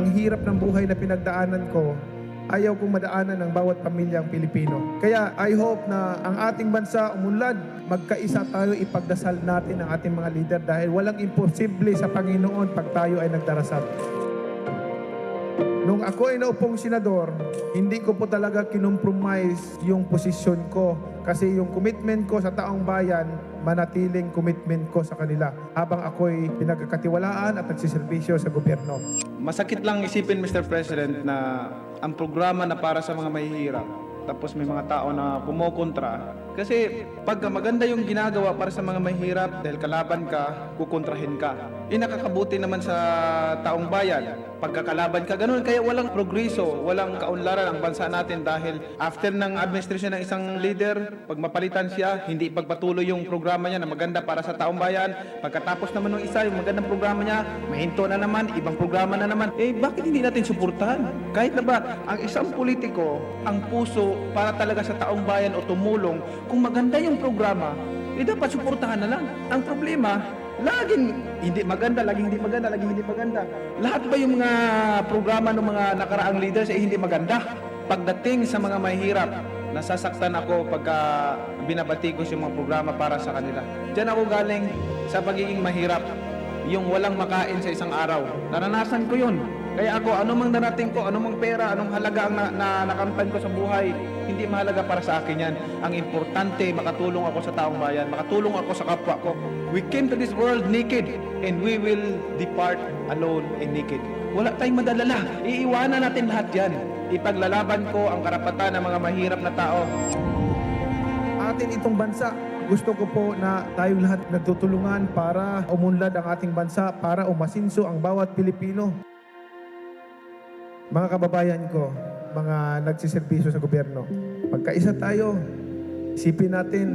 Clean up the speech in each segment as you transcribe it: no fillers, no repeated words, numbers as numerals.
ang hirap ng buhay na pinagdaanan ko, ayaw kong madaanan ng bawat pamilyang Pilipino. Kaya I hope na ang ating bansa umunlad, magkaisa tayo, ipagdasal natin ang ating mga leader dahil walang imposible sa Panginoon pag tayo ay nagdarasal. Nung ako ay naupong senador, hindi ko po talaga kinompromise yung posisyon ko kasi yung commitment ko sa taong bayan, manatiling commitment ko sa kanila habang ako'y pinagkakatiwalaan at nagsiservisyo sa gobyerno. Masakit lang isipin, Mr. President, na ang programa na para sa mga mahihirap, tapos may mga tao na kumokontra. Kasi pag maganda yung ginagawa para sa mga mahirap, dahil kalaban ka, kukontrahin ka. Nakakabuti naman sa taong bayan. Pagkakalaban ka, ganun. Kaya walang progreso, walang kaunlaran ang bansa natin dahil after ng administrasyon ng isang leader, pag mapalitan siya, hindi ipagpatuloy yung programa niya na maganda para sa taong bayan. Pagkatapos naman ng isa, yung magandang programa niya, mahinto na naman, ibang programa na naman. Bakit hindi natin suportahan? Kahit na ba, ang isang politiko, ang puso para talaga sa taong bayan o tumulong, kung maganda yung programa, dapat suportahan na lang. Ang problema, laging hindi maganda, laging hindi maganda, laging hindi maganda. Lahat ba yung mga programa ng mga nakaraang leaders ay hindi maganda? Pagdating sa mga mahihirap, nasasaktan ako pagka binabati ko yung mga programa para sa kanila. Diyan ako galing sa pagiging mahirap, yung walang makain sa isang araw. Naranasan ko yun. Kaya ako, anumang darating ko, anumang pera, anong halaga ang nakamtan ko sa buhay, hindi mahalaga para sa akin yan. Ang importante, makatulong ako sa taong bayan, makatulong ako sa kapwa ko. We came to this world naked and we will depart alone and naked. Wala tayong madalala. Iiwanan natin lahat yan. Ipaglalaban ko ang karapatan ng mga mahirap na tao. Atin itong bansa, gusto ko po na tayong lahat nagtutulungan para umunlad ang ating bansa, para umasinso ang bawat Pilipino. Mga kababayan ko, mga nagsiservisyo sa gobyerno, pagkaisa tayo, isipin natin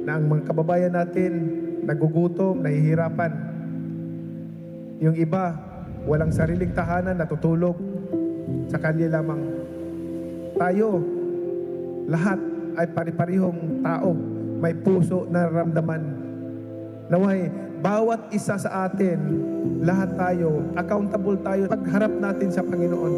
na ang mga kababayan natin nagugutom, nahihirapan. Yung iba, walang sariling tahanan, natutulog sa kalye lamang. Tayo, lahat ay pari-parihong tao, may puso na nararamdaman. Naway, bawat isa sa atin, lahat tayo, accountable tayo pagharap natin sa Panginoon.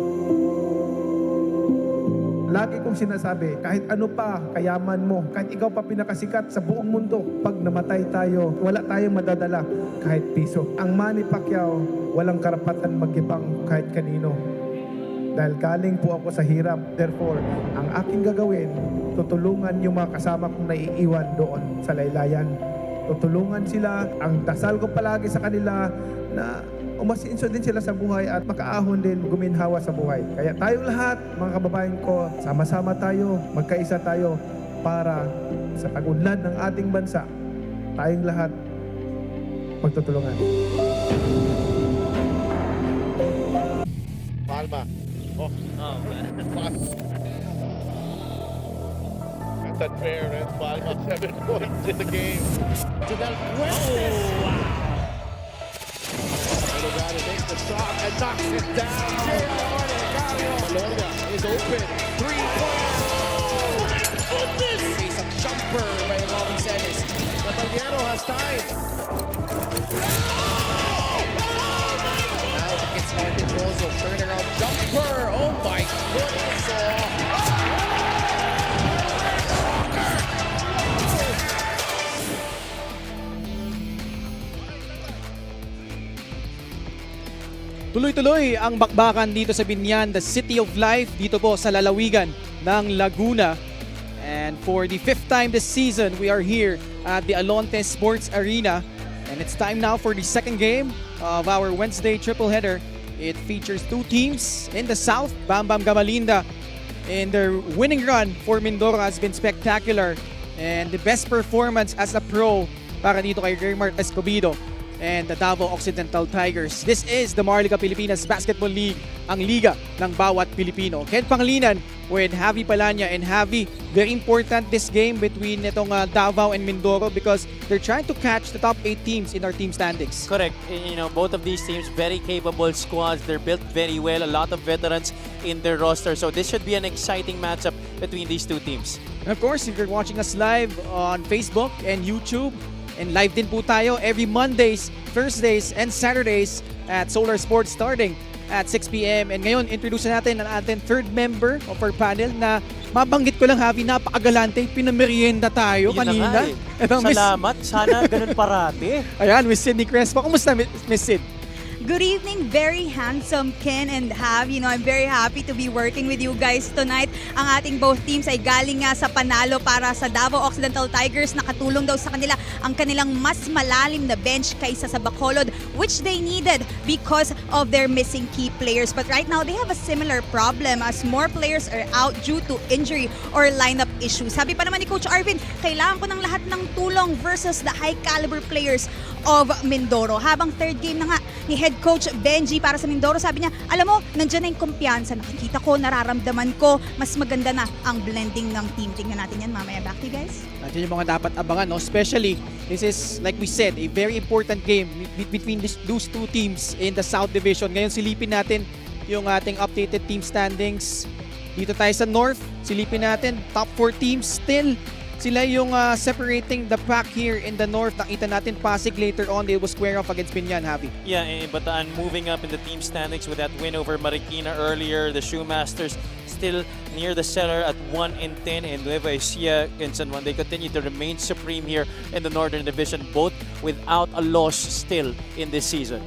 Lagi kong sinasabi, kahit ano pa kayaman mo, kahit ikaw pa pinakasikat sa buong mundo, pag namatay tayo, wala tayong madadala kahit piso. Ang Manny Pacquiao, walang karapatan magibang kahit kanino. Dahil galing po ako sa hirap. Therefore, ang aking gagawin, tutulungan yung mga kasama kong naiiwan doon sa laylayan. Tutulungan sila. Ang dasal ko palagi sa kanila na umasinso din sila sa buhay at makaahon din guminhawa sa buhay. Kaya tayong lahat, mga kababayan ko, sama-sama tayo, magkaisa tayo para sa pag-unlad ng ating bansa, tayong lahat magtutulungan. Palma. Oh, man. That's unfair, man. Palma, 7 points in the game. To Del Fuentes. Oh, wow. Delgado takes the shot and knocks it down. Malonga is open. 3-point. Oh, my goodness. Face a jumper by Robin Celis. Caballero has time. Now it gets hard to Rosso. Turnaround jumper. Oh my goodness. Tuloy-tuloy ang bakbakan dito sa Binyan, the City of Life, dito po sa lalawigan ng Laguna. And for the 5th time this season, we are here at the Alonte Sports Arena. And it's time now for the second game of our Wednesday triple header. It features two teams in the south. Bam Bam Gamalinda, and their winning run for Mindoro has been spectacular. And the best performance as a pro para dito kay Raymart Escobedo and the Davao Occidental Tigers. This is the Marliga Pilipinas Basketball League, ang liga ng bawat Pilipino. Ken Panglinan with Javi Palanya, and Javi, very important this game between itong Davao and Mindoro because they're trying to catch the top 8 teams in our team standings. Correct. You know, both of these teams, very capable squads. They're built very well. A lot of veterans in their roster. So this should be an exciting matchup between these two teams. And of course, if you're watching us live on Facebook and YouTube, and live din po tayo every Mondays, Thursdays, and Saturdays at Solar Sports starting at 6 p.m. And ngayon, introduce natin ang ating third member of our panel na mabanggit ko lang, Javi, napakagalante. Pinamerienda tayo Yun na kanina. nga eh. Ito, Miss, Salamat. Sana ganun parati. ayan, Miss Sydney Crespo. Kumusta, Miss Sid? Good evening, very handsome Ken and Hav. You know, I'm very happy to be working with you guys tonight. Ang ating both teams ay galing nga sa panalo para sa Davao Occidental Tigers. Nakatulong daw sa kanila ang kanilang mas malalim na bench kaysa sa Bacolod, which they needed because of their missing key players. But right now, they have a similar problem as more players are out due to injury or lineup issues. Sabi pa naman ni Coach Arvin, kailangan ko ng lahat ng tulong versus the high caliber players of Mindoro. Habang third game na nga ni Head Coach Benji para sa Mindoro, sabi niya, alam mo, nandyan na yung kumpiyansa. Nakikita ko, nararamdaman ko, mas maganda na ang blending ng team. Tingnan natin yan mamaya. Back to you guys. Nandiyan yung mga dapat abangan, no? Especially, this is, like we said, a very important game between those two teams in the South Division. Ngayon, silipin natin yung ating updated team standings. Dito tayo sa North, silipin natin, top 4 teams still. Sila yung separating the pack here in the North. Nakita natin Pasig later on, they will square off against Binyan, Javi. Yeah, Bataan moving up in the team standings with that win over Marikina earlier. The Shoemasters still near the center at 1-10, and Nueva Ecija and San Juan, they continue to remain supreme here in the Northern Division, both without a loss still in this season.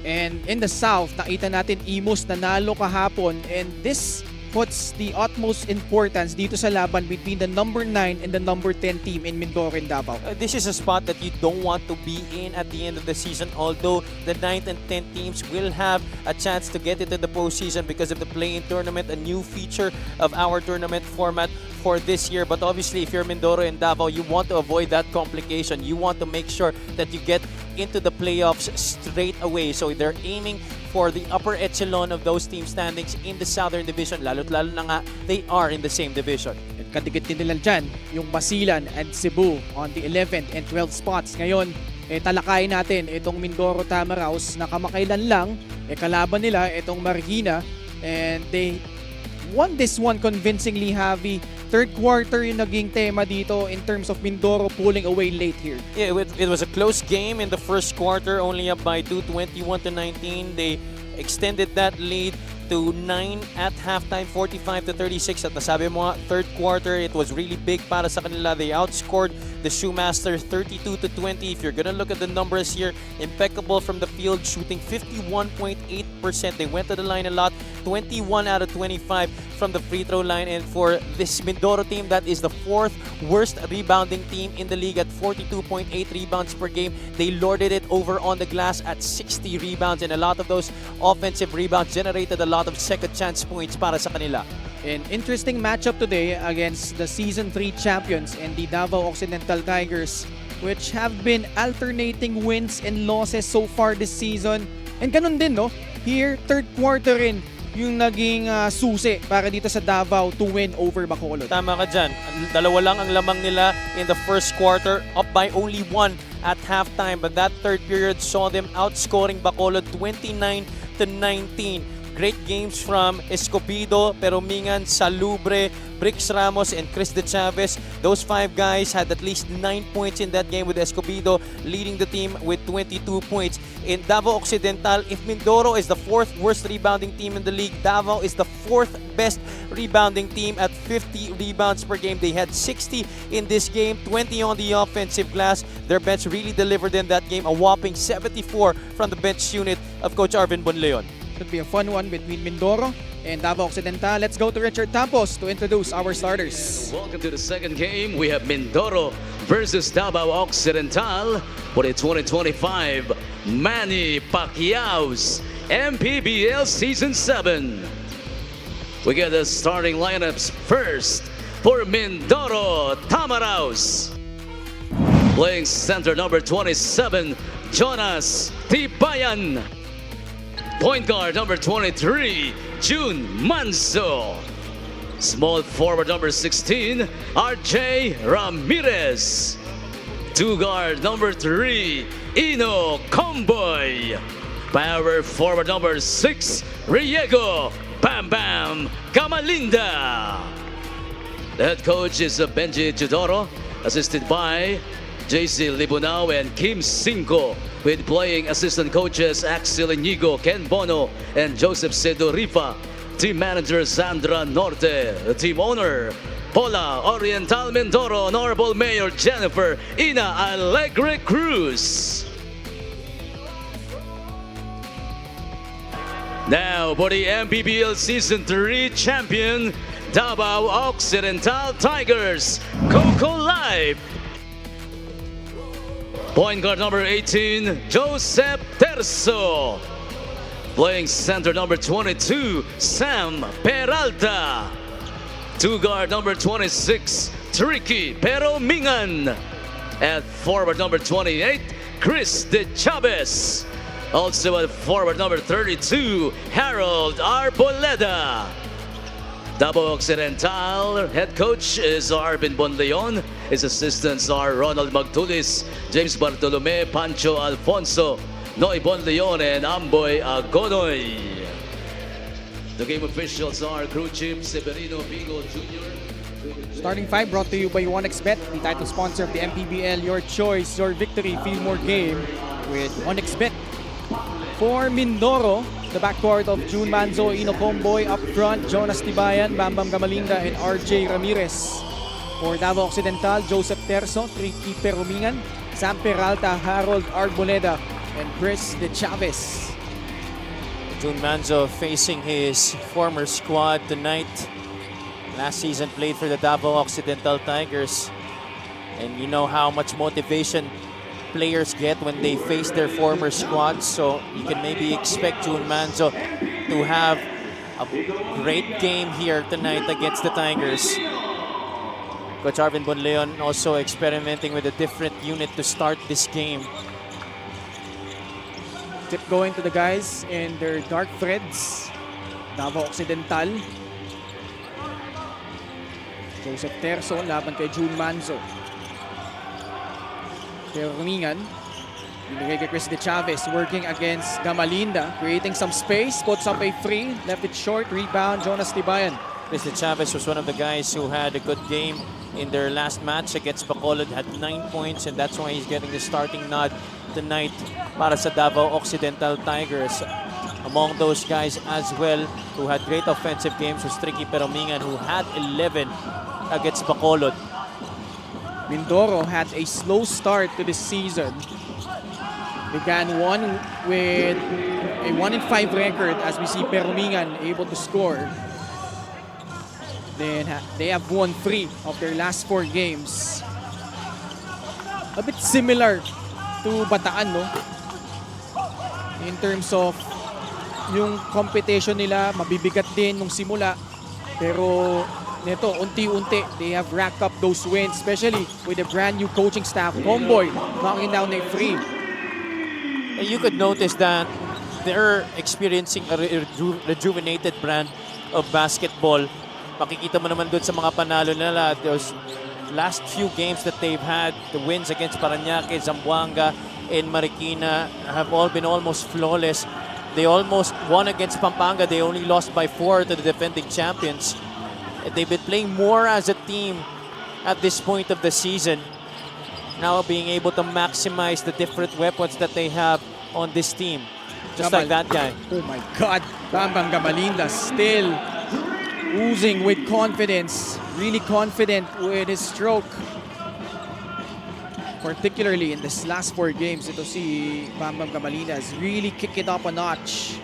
And in the South, nakita natin Imus nanalo kahapon, and this puts the utmost importance dito sa laban between the number 9 and the number 10 team in Mindoro and Davao. This is a spot that you don't want to be in at the end of the season, although the 9th and 10th teams will have a chance to get into the postseason because of the play-in tournament, a new feature of our tournament format for this year. But obviously, if you're Mindoro and Davao, you want to avoid that complication. You want to make sure that you get into the playoffs straight away. So they're aiming for the upper echelon of those team standings in the Southern Division. Lalo't-lalo na nga, they are in the same division. At kadikit din nila dyan, yung Basilan and Cebu on the 11th and 12th spots. Ngayon, talakayin natin itong Mindoro Tamaraws na kamakailan lang, kalaban nila itong Marikina, and they won this one convincingly, Javi. Third quarter yung naging tema dito in terms of Mindoro pulling away late here. Yeah, it was a close game in the first quarter, only up by 2, 21-19. They extended that lead to 9 at halftime, 45-36. At nasabi mo nga, third quarter, it was really big para sa kanila. They outscored the Shoemaster 32-20. If you're gonna look at the numbers here, impeccable from the field, shooting 51.8%. They went to the line a lot, 21 out of 25 from the free throw line. And for this Mindoro team, that is the 4th worst rebounding team in the league at 42.8 rebounds per game. They lorded it over on the glass at 60 rebounds, and a lot of those offensive rebounds generated a lot of second chance points para sa kanila. An interesting matchup today against the Season 3 champions and the Davao Occidental Tigers, which have been alternating wins and losses so far this season. And ganun din, no? Here, third quarter rin yung naging susi para dito sa Davao to win over Bacolod. Tama ka dyan. Dalawa lang ang lamang nila in the first quarter, up by only 1 at halftime. But that third period saw them outscoring Bacolod 29-19. Great games from Escobedo, Peromingan, Salubre, Brix Ramos, and Chris De Chavez. Those 5 guys had at least 9 points in that game, with Escobedo leading the team with 22 points. In Davao Occidental, if Mindoro is the 4th worst rebounding team in the league, Davao is the 4th best rebounding team at 50 rebounds per game. They had 60 in this game, 20 on the offensive glass. Their bench really delivered in that game, a whopping 74 from the bench unit of Coach Arvin Bonleon. Should be a fun one between Mindoro and Davao Occidental. Let's go to Richard Tampos to introduce our starters. Welcome to the second game. We have Mindoro versus Davao Occidental for the 2025 Manny Pacquiao's MPBL Season 7. We get the starting lineups first for Mindoro Tamaraws. Playing center number 27, Jonas Tibayan. Point guard number 23, June Manso. Small forward number 16, RJ Ramirez. Two guard number 3, Ino Comboy. Power forward number 6, Riego Bam Bam Camalinda. The head coach is Benji Chidoro, assisted by JC Libunao and Kim Cinco, with playing assistant coaches Axel Inigo, Ken Bono, and Joseph Sedorifa. Team manager Sandra Norte. Team owner Paula Oriental Mindoro. Honorable Mayor Jennifer Ina Alegre Cruz. Now for the MPBL Season 3 champion, Davao Occidental Tigers, Coco Live. Point guard number 18, Joseph Terzo. Playing center number 22, Sam Peralta. Two guard number 26, Tricky Peromingan. At forward number 28, Chris De Chavez. Also at forward number 32, Harold Arboleda. Davao Occidental head coach is Arvin Bonleon. His assistants are Ronald Magtulis, James Bartolome, Pancho Alfonso, Noy Bonleon, and Amboy Agonoy. The game officials are crew chief Severino Vigo Jr. Starting five brought to you by 1xBet, the title sponsor of the MPBL. Your choice, your victory, feel more game with 1xBet. For Mindoro, the backcourt of June Manzo, Ino Comboy, up front, Jonas Tibayan, Bambam Gamalinga, and RJ Ramirez. For Davao Occidental, Joseph Terzo, Tricky Peromingan, Sam Peralta, Harold Arboleda, and Chris De Chavez. June Manzo facing his former squad tonight. Last season played for the Davao Occidental Tigers. And you know how much motivation players get when they face their former squad. So you can maybe expect June Manzo to have a great game here tonight against the Tigers. Coach Arvin Bonleon also experimenting with a different unit to start this game. Tip going to the guys in their dark threads. Davao Occidental. Joseph Terzo laban kay June Manzo. Peromingan. Binigay kay Chris De Chavez working against Gamalinda. Creating some space. Puts up a three. Left it short. Rebound. Jonas Tibayan. Chris De Chavez was one of the guys who had a good game in their last match against Bacolod, had 9 points, and that's why he's getting the starting nod tonight para sa Davao Occidental Tigers. Among those guys as well who had great offensive games was Tricky Peromingan, who had 11 against Bacolod. Mindoro had a slow start to this season. Began one with a 1-5 record as we see Peromingan able to score. Then they have won 3 of their last 4 games. A bit similar to Bataan, no? In terms of yung competition nila, mabibigat din nung simula. Pero neto, unti-unti, they have racked up those wins, especially with a brand new coaching staff. Comboy knocking down a free. You could notice that they're experiencing a rejuvenated brand of basketball. Makikita mo naman doon sa mga panalo nila. Those last few games that they've had, the wins against Parañaque, Zamboanga, and Marikina have all been almost flawless. They almost won against Pampanga. They only lost by 4 to the defending champions. They've been playing more as a team at this point of the season. Now being able to maximize the different weapons that they have on this team. Just like that guy. Oh my God. Bambang Gamalinda still oozing with confidence. Really confident with his stroke. Particularly in this last 4 games, ito si Bambang Gamalinda has really kicked it up a notch.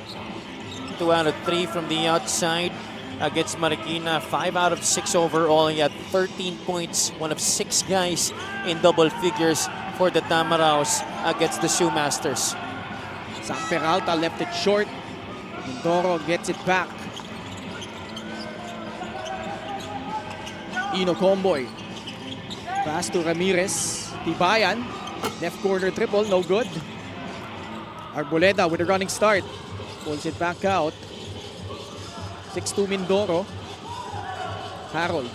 2 out of 3 from the outside against Marikina. 5 out of 6 overall. He had 13 points. One of 6 guys in double figures for the Tamaraos against the Shoemasters. Sam Peralta left it short. Mindoro gets it back. Ino Comboy. Pass to Ramirez. Tibayan. Left corner triple, no good. Arboleda with a running start. Pulls it back out. 6-2 Mindoro. Harold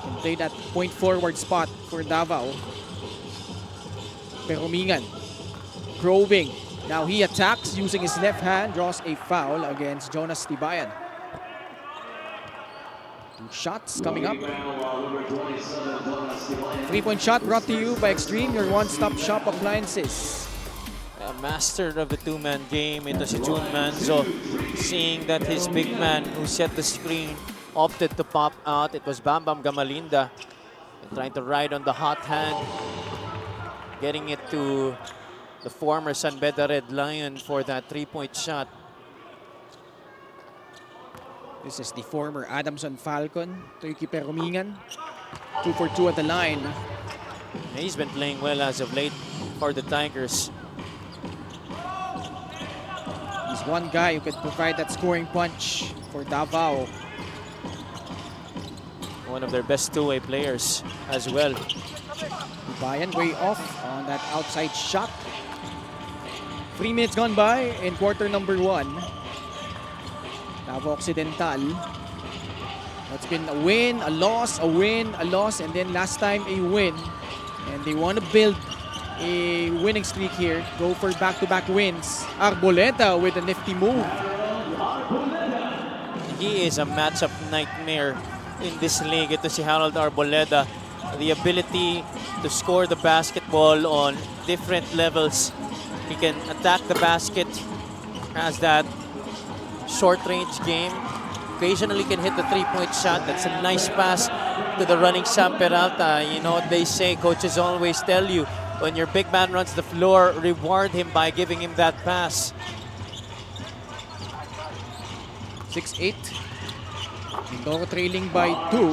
can play that point forward spot for Davao. Peromingan. Probing. Now he attacks using his left hand. Draws a foul against Jonas Tibayan. shots coming up. 3-point shot brought to you by Extreme, your one-stop shop appliances. A master of the two-man game ito si Jun Manzo. Seeing that his big man who set the screen opted to pop out. It was Bam Bam Gamalinda trying to ride on the hot hand. Getting it to the former San Beda Red Lion for that 3-point shot. This is the former Adamson Falcon, Turkey Perumingan. 2 for 2 at the line. He's been playing well as of late for the Tigers. He's one guy who could provide that scoring punch for Davao. One of their best two-way players as well. Bayan way off on that outside shot. 3 minutes gone by in quarter number 1. Davao Occidental. It's been a win, a loss, a win, a loss, and then last time a win. And they want to build a winning streak here. Go for back-to-back wins. Arboleta with a nifty move. He is a matchup nightmare in this league. Ito si Harold Arboleda. The ability to score the basketball on different levels. He can attack the basket, has that short-range game. Occasionally can hit the 3-point shot. That's a nice pass to the running Sam Peralta. You know what they say, coaches always tell you, when your big man runs the floor, reward him by giving him that pass. 6-8. Mindoro trailing by 2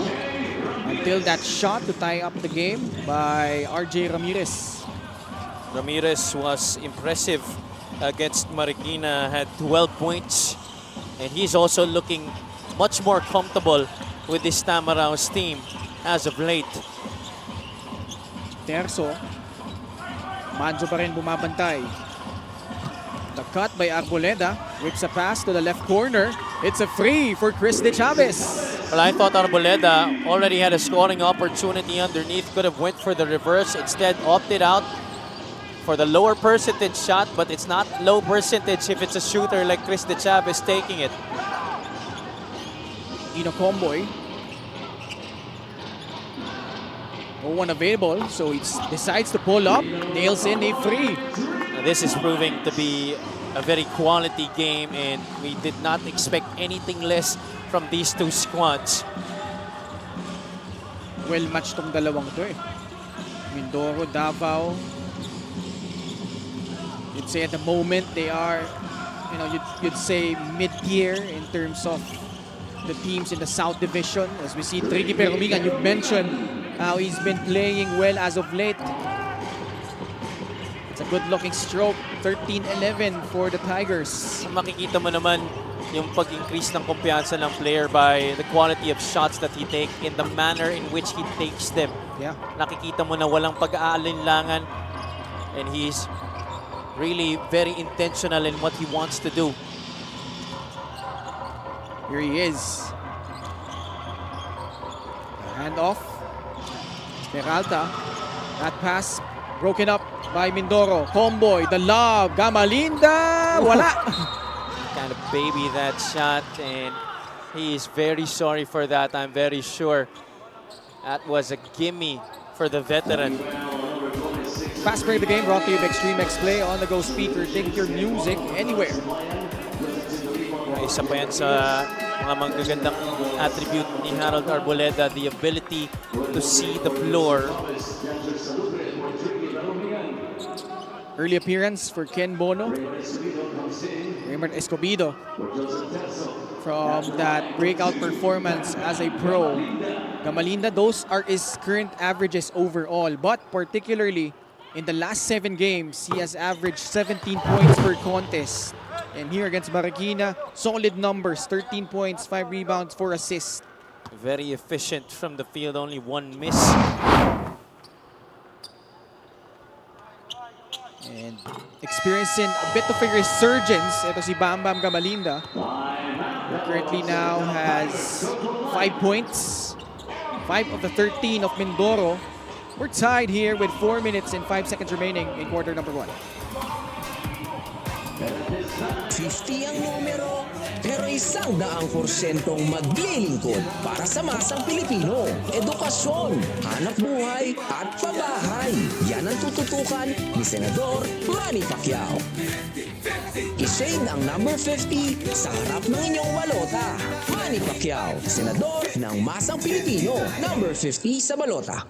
until that shot to tie up the game by RJ Ramirez. Ramirez was impressive against Marikina, had 12 points. And he's also looking much more comfortable with this Tamaraos team as of late. Terzo. Manzo pa rin bumabantay. The cut by Arboleda. Whips a pass to the left corner. It's a free for Chris De Chavez. Well, I thought Arboleda already had a scoring opportunity underneath. Could have went for the reverse. Instead, opted out for the lower percentage shot, but it's not low percentage if it's a shooter like Chris De Chavez taking it. Dino Comboy. No one available, so he decides to pull up. Nails in a free. Now, this is proving to be a very quality game, and we did not expect anything less from these two squads. Well matched tong dalawang to eh. Mindoro, Davao. You'd say at the moment they are, you know, you'd say mid-gear in terms of the teams in the South Division. As we see Tricky Perumingan, you've mentioned how he's been playing well as of late. It's a good-looking stroke. 13-11 for the Tigers. Makikita mo naman yung pag-increase ng kumpiyansa ng player by the quality of shots that he takes in the manner in which he takes them. Yeah. Nakikita mo na walang pag-aalinlangan, and he's really very intentional in what he wants to do. Here he is. Hand off. Peralta. That pass broken up by Mindoro. Comboy, the lob. Gamalinda. Wala. Kind of baby that shot, and he is very sorry for that, I'm very sure. That was a gimme for the veteran. Fast break the game brought to you by Extreme X Play on the go speaker. Take your music anywhere. Isa pa yan sa mga magagandang attribute ni Harold Arboleda, the ability to see the floor. Early appearance for Ken Bono. Raymond Escobedo from that breakout performance as a pro. Gamalinda, those are his current averages overall, but particularly in the last 7 games, he has averaged 17 points per contest. And here against Marikina, solid numbers, 13 points, 5 rebounds, 4 assists. Very efficient from the field, only 1 miss. And experiencing a bit of a resurgence, ito si Bam Bam Gamalinda, who currently now has 5 points, 5 of the 13 of Mindoro. We're tied here with 4 minutes and 5 seconds remaining in quarter number 1. 50 ang numero pero 100% maglilingkod para sa masang Pilipino. Edukasyon, hanap buhay at pabahay. Yan ang tututukan ni Senador Manny Pacquiao. I-shade ang number 50 sa harap ng inyong balota. Manny Pacquiao, Senador ng masang Pilipino, number 50 sa balota.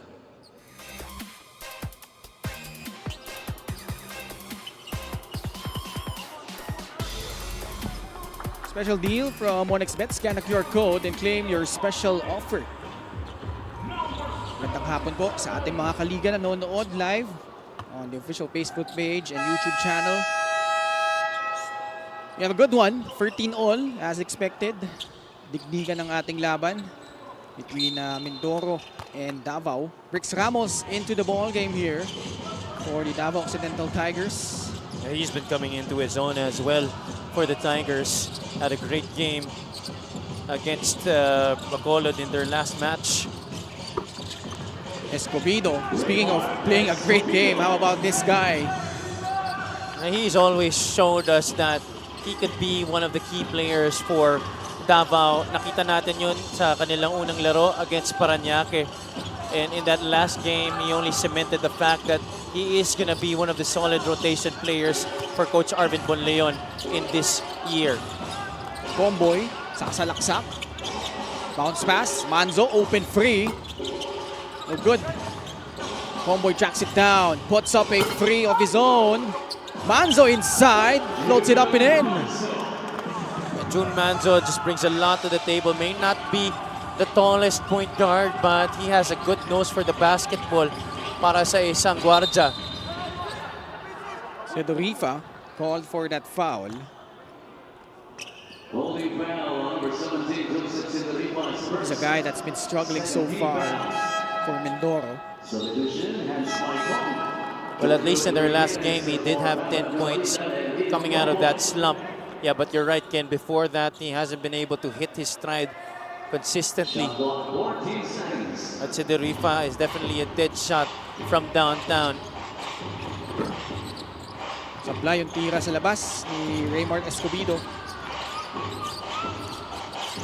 Special deal from 1xBet. Scan the QR code and claim your special offer. Magandang hapon po sa ating mga kaliga na nanonood live on the official Facebook page and YouTube channel. We have a good one. 13 all as expected. Digdigan ng ating laban between Mindoro and Davao. Brix Ramos into the ball game here for the Davao Occidental Tigers. Yeah, he's been coming into his own as well for the Tigers. Had a great game against Bacolod in their last match. Escobedo, speaking of playing a great game, how about this guy? He's always showed us that he could be one of the key players for Davao. Nakita natin yun sa kanilang unang laro against Parañaque. And in that last game, he only cemented the fact that he is going to be one of the solid rotation players for Coach Arvin Bonleon in this year. Comboy, sasalaksak. Bounce pass, Manzo open free. No good. Comboy tracks it down, puts up a free of his own. Manzo inside, floats it up and in. June Manzo just brings a lot to the table. May not be the tallest point guard, but he has a good nose for the basketball para sa isang gwardya. Sedorifa called for that foul. He's a guy that's been struggling so far for Mindoro. Well, at least in their last game, he did have 10 points coming out of that slump. Yeah, but you're right, Ken. Before that, he hasn't been able to hit his stride consistently. But Sedorifa is definitely a dead shot from downtown. Sabla yung tira sa labas ni Raymart Escobedo.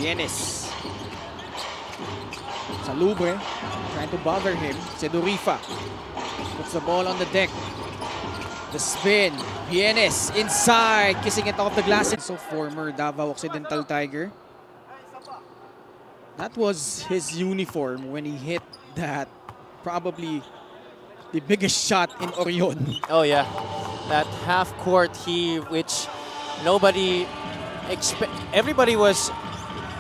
Yenes. Salubre, trying to bother him. Sedorifa puts the ball on the deck. The spin. Yenes inside, kissing it off the glass. So former Davao Occidental Tiger. That was his uniform when he hit that probably the biggest shot in Orion. Oh yeah, that half court heave, which everybody was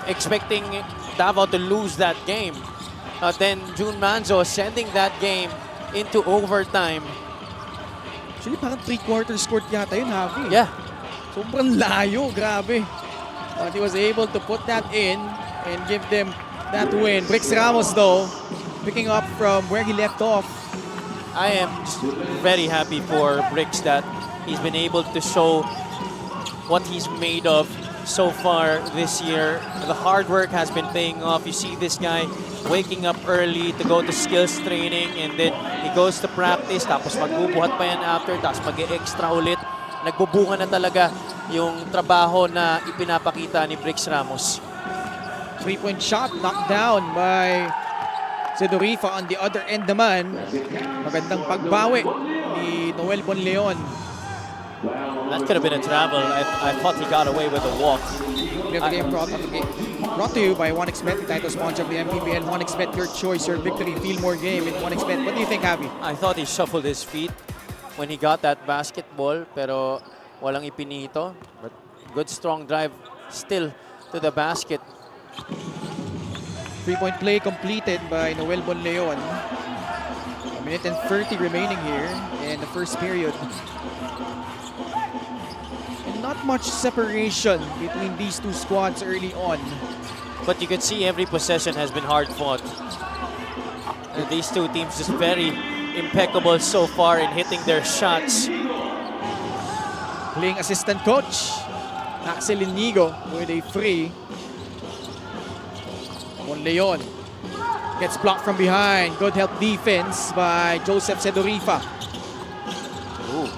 expecting Davao to lose that game. Then June Manzo sending that game into overtime. Actually, parang 3/4 court yata yun, Javi. Yeah. Sobrang layo, grabe. But he was able to put that in and give them that win. Brix Ramos, though, picking up from where he left off. I am just very happy for Brix that he's been able to show what he's made of so far this year. The hard work has been paying off. You see this guy waking up early to go to skills training, and then he goes to practice, tapos magbubuhat pa yan after, tapos mag-extra ulit. Nagbubunga na talaga yung trabaho na ipinapakita ni Brix Ramos. 3-point shot knocked down by Sedorifa. On the other end naman, magandang pagbawi ni Noel Bonleon. That could have been a travel. I thought he got away with a walk. We have the game brought to you by 1xBet, the title sponsor of the MPBL. 1xBet, your choice, your victory. Feel more game with 1xBet. What do you think, Javi? I thought he shuffled his feet when he got that basketball, pero walang ipinito. But good strong drive still to the basket. 3-point play completed by Noel Bonleon. A minute and 30 remaining here in the first period. And not much separation between these two squads early on. But you can see every possession has been hard fought. And these two teams just very impeccable so far in hitting their shots. Playing assistant coach, Axel Inigo with a free. Bonleon gets blocked from behind. Good help defense by Joseph Sedorifa. Ooh.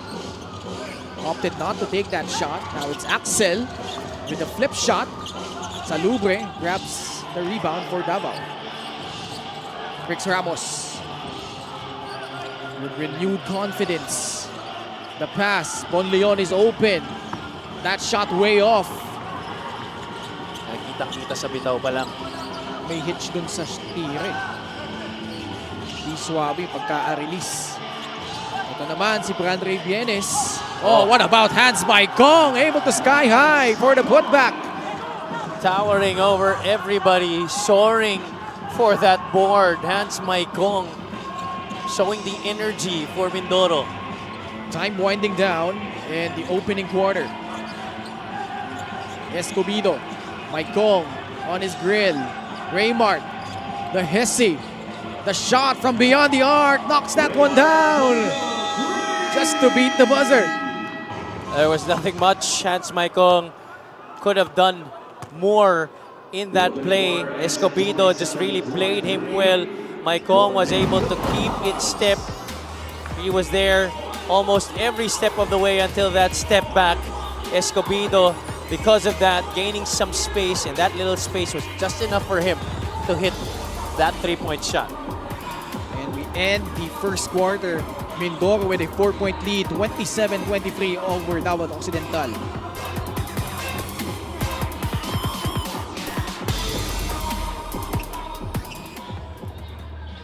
Opted not to take that shot. Now it's Axel with a flip shot. Salubre grabs the rebound for Davao. Rix Ramos with renewed confidence. The pass, Bonleon is open. That shot way off. Nakikita-kita sa bitaw pa lang. May hitch dun sa tire. Di swabe pagka-release. Ito naman si Brandre Bienes. Oh, what about hands by Kong? Able to sky high for the putback. Towering over everybody, soaring for that board. Hans Maikong showing the energy for Mindoro. Time winding down in the opening quarter. Escobedo, Maikong on his grill. Raymart, the Hesse, the shot from beyond the arc, knocks that one down. Just to beat the buzzer. There was nothing much. Hans Maikong could have done more in that play. Escobedo just really played him well. Maikong was able to keep it step. He was there almost every step of the way until that step back. Escobedo, because of that, gaining some space, and that little space was just enough for him to hit that three-point shot. And we end the first quarter. Mindoro with a 4-point lead, 27-23 over Davao Occidental.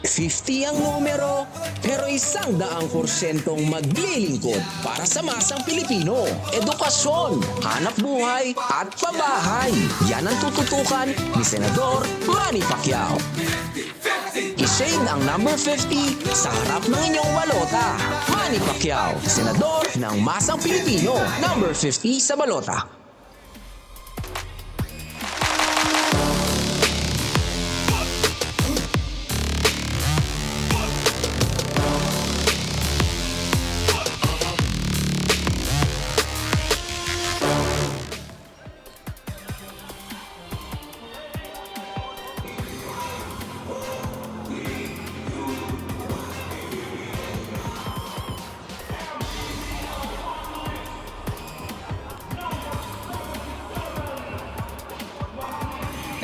$50 ang numero, pero 100% maglilingkod para sa masang Pilipino. Edukasyon, hanap buhay, at pabahay. Yan ang tututukan ni Senador Manny Pacquiao. I-shade ang number 50 sa harap ng inyong balota. Manny Pacquiao, Senador ng masang Pilipino, number 50 sa balota.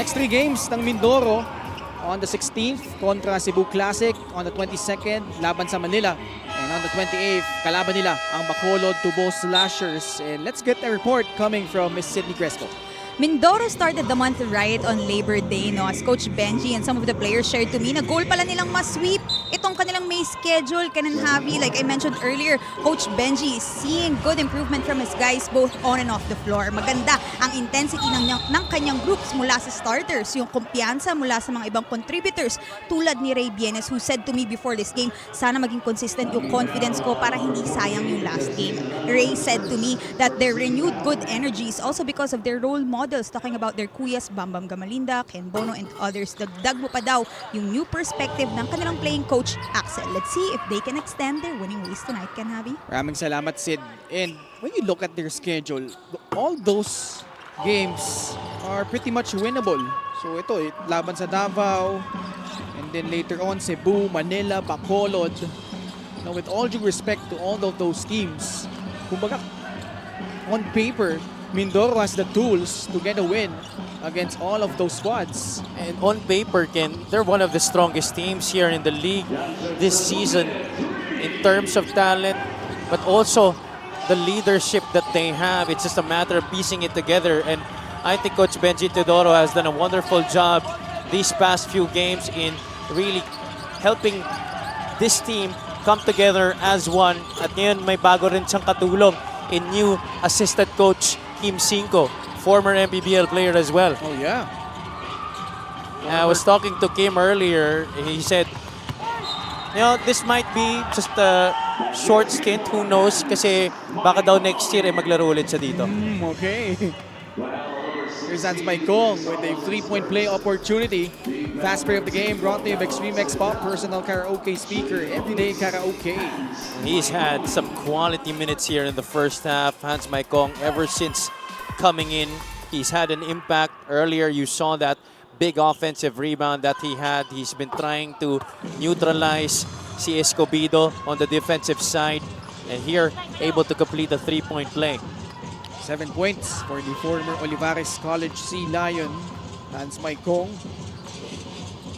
Next 3 games ng Mindoro on the 16th kontra Cebu Classic, on the 22nd laban sa Manila, and on the 28th kalaban nila ang Bacolod Tubo Slashers. And let's get a report coming from Miss Sydney Crespo. Mindoro started the month right on Labor Day, no? As Coach Benji and some of the players shared to me na goal pala nilang ma-sweep itong kanilang may schedule, Kananhavi. Like I mentioned earlier, Coach Benji is seeing good improvement from his guys both on and off the floor. Maganda ang intensity ng kanyang groups mula sa starters, yung kumpiyansa mula sa mga ibang contributors tulad ni Ray Bienes, who said to me before this game, sana maging consistent yung confidence ko para hindi sayang yung last game. Ray said to me that their renewed good energy is also because of their role models, talking about their kuyas Bambam Gamalinda, Ken Bono, and others. Dagdag mo pa daw yung new perspective ng kanilang playing coach, Axel. Let's see if they can extend their winning ways tonight, Kanhavi. Maraming salamat, Sid. And when you look at their schedule, all those games are pretty much winnable. So ito, laban sa Davao, and then later on Cebu, Manila, Bacolod. Now, with all due respect to all of those teams, kumbaga, on paper, Mindoro has the tools to get a win against all of those squads. And on paper, Ken, they're one of the strongest teams here in the league this season in terms of talent, but also the leadership that they have. It's just a matter of piecing it together. And I think Coach Benji Teodoro has done a wonderful job these past few games in really helping this team come together as one. At ngayon, may bago rin siyang katulong in new assistant coach Kim Cinco, former MPBL player as well. Oh yeah. I was talking to Kim earlier. He said, you know, this might be just a short stint. Who knows? Kasi baka daw next year ay maglaro ulit siya dito. Okay. Here's Hans Maikong with a 3-point play opportunity. Fast play of the game brought to you by Extreme X Pop personal karaoke speaker, everyday karaoke. He's had some quality minutes here in the first half. Hans Maikong, ever since coming in, he's had an impact. Earlier, you saw that big offensive rebound that he had. He's been trying to neutralize si Escobedo on the defensive side. And here, able to complete a 3-point play. 7 points for the former Olivares College Sea Lion, Lance Maicong.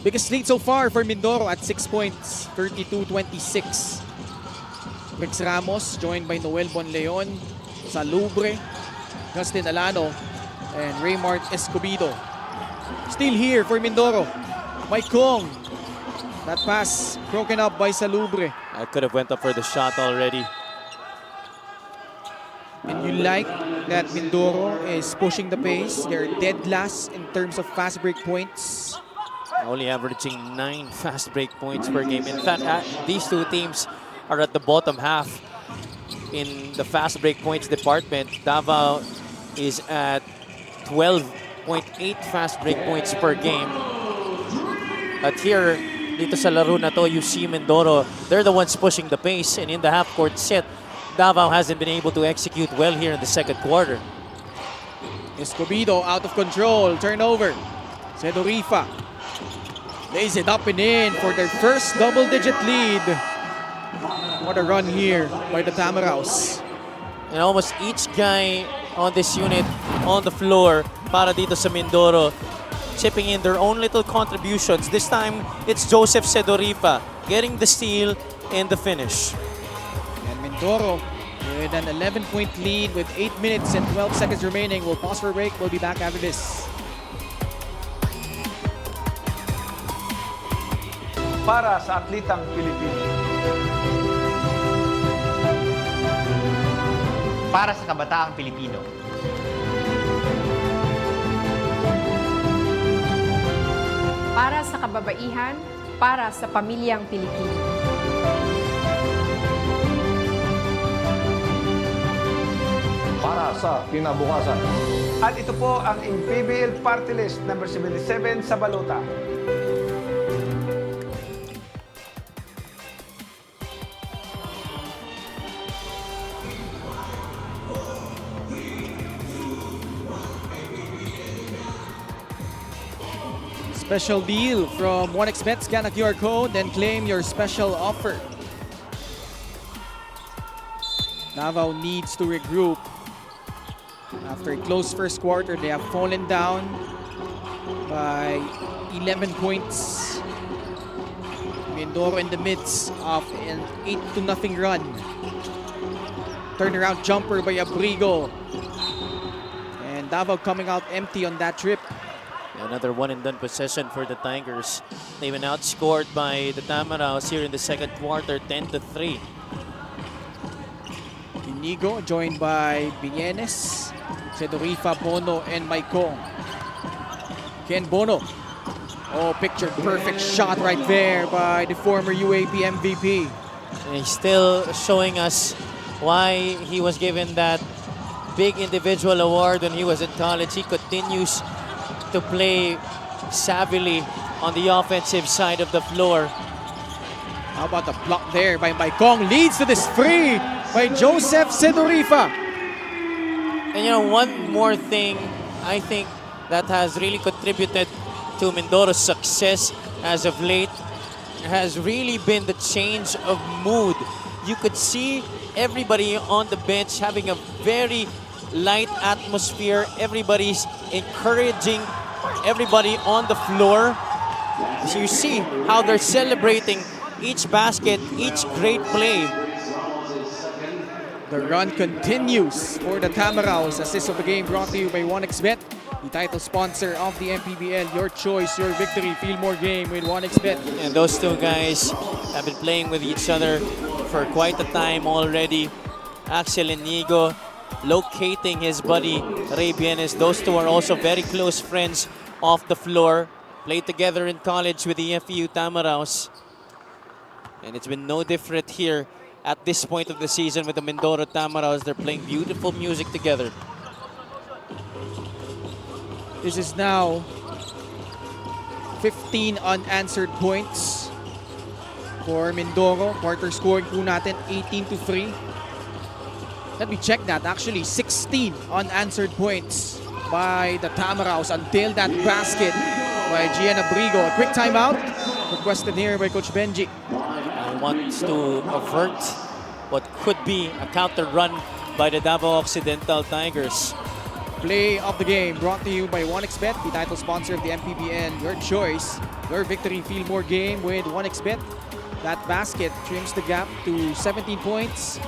Biggest lead so far for Mindoro at 6 points, 32-26. Rex Ramos joined by Noel Bonleon, Salubre, Justin Alano, and Raymart Escobedo. Still here for Mindoro. Maicong. That pass broken up by Salubre. I could have went up for the shot already. And you like that Mindoro is pushing the pace. They're dead last in terms of fast break points. Only averaging 9 fast break points per game. In fact, these two teams are at the bottom half in the fast break points department. Davao is at 12.8 fast break points per game. At here, dito sa laro na to, you see Mindoro, they're the ones pushing the pace. And in the half-court set, Davao hasn't been able to execute well here in the second quarter. Escobedo out of control. Turnover. Sedorifa lays it up and in for their first double-digit lead. What a run here by the Tamaraws. And almost each guy on this unit on the floor para dito sa Mindoro, chipping in their own little contributions. This time, it's Joseph Sedorifa getting the steal and the finish. And Mindoro with an 11-point lead with 8 minutes and 12 seconds remaining. We'll pause for a break. We'll be back after this. Para sa atletang Pilipino. Para sa kabataang Pilipino. Para sa kababaihan, para sa pamilyang Pilipino. Para sa kinabukasan. At ito po ang MPBL Party List number 77 sa balota. Special deal from 1xBet. Scan a QR code, then claim your special offer. Davao needs to regroup. After a close first quarter, they have fallen down by 11 points. Mindoro in the midst of an 8-0 run. Turnaround jumper by Abrigo. And Davao coming out empty on that trip. Another one-and-done possession for the Tigers. They've been outscored by the Tamaraws here in the second quarter, 10-3. Inigo joined by Biñenes, Sedorifa, Bono, and Maicong. Ken Bono. Oh, picture perfect shot right there by the former UAP MVP. And he's still showing us why he was given that big individual award when he was in college. He continues to play savvily on the offensive side of the floor. How about the block there by Maicong? Leads to this free by Joseph Sedorifa. And you know, one more thing I think that has really contributed to Mindoro's success as of late has really been the change of mood. You could see everybody on the bench having a very light atmosphere. Everybody's encouraging everybody on the floor. So you see how they're celebrating each basket, each great play. The run continues for the Tamaraws. Assist of the game brought to you by 1xBet, the title sponsor of the MPBL. Your choice, your victory. Feel more game with 1xBet. And those two guys have been playing with each other for quite a time already. Axel Inigo locating his buddy Ray Bienes. Those two are also very close friends off the floor. Played together in college with the FEU Tamaraws. And it's been no different here at this point of the season with the Mindoro Tamaraws. They're playing beautiful music together. This is now 15 unanswered points for Mindoro. Quarter scoring po natin 18-3. Let me check that. Actually, 16 unanswered points by the Tamaraws until that basket by Gian Abrigo. A quick timeout requested here by Coach Benji. Wants to avert what could be a counter run by the Davao Occidental Tigers. Play of the game brought to you by 1xBet, the title sponsor of the MPBL. Your choice, your victory. Feel more game with 1xBet. That basket trims the gap to 17 points.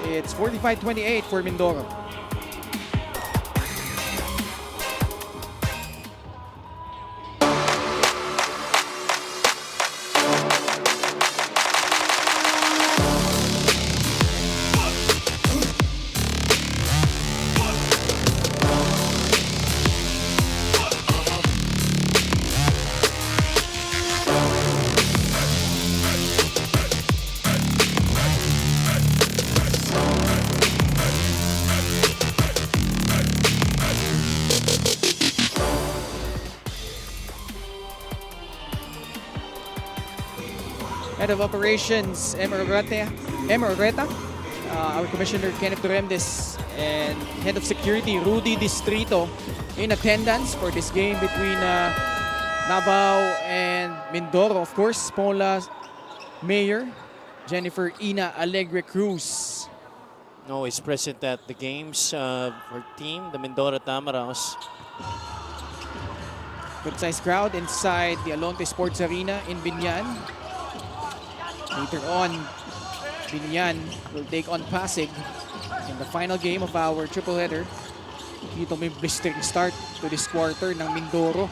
It's 45-28 for Mindoro. Head of Operations, Oreta, our Commissioner Kenneth Duremdes, and Head of Security Rudy Distrito in attendance for this game between Davao and Mindoro. Of course, Pola Mayor Jennifer Ina Alegre Cruz. No, is present at the games for team, the Mindoro Tamaraws. Good sized crowd inside the Alonte Sports Arena in Binyan. Later on, Binyan will take on Pasig in the final game of our triple header. Dito may blistering start to this quarter ng Mindoro.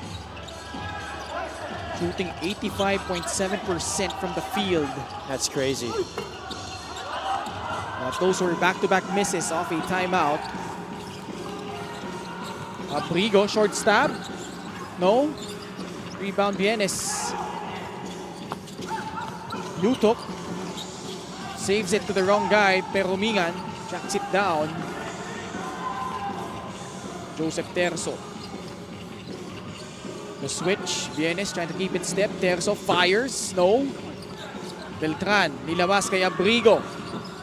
Shooting 85.7% from the field. That's crazy. Those were back-to-back misses off a timeout. Abrigo, short stab. No. Rebound Bienes. Yutok saves it to the wrong guy. Peromingan tracks it down. Joseph Terzo. The switch. Bienes trying to keep it step. Terzo fires. No. Beltran. Nilabas kay Abrigo.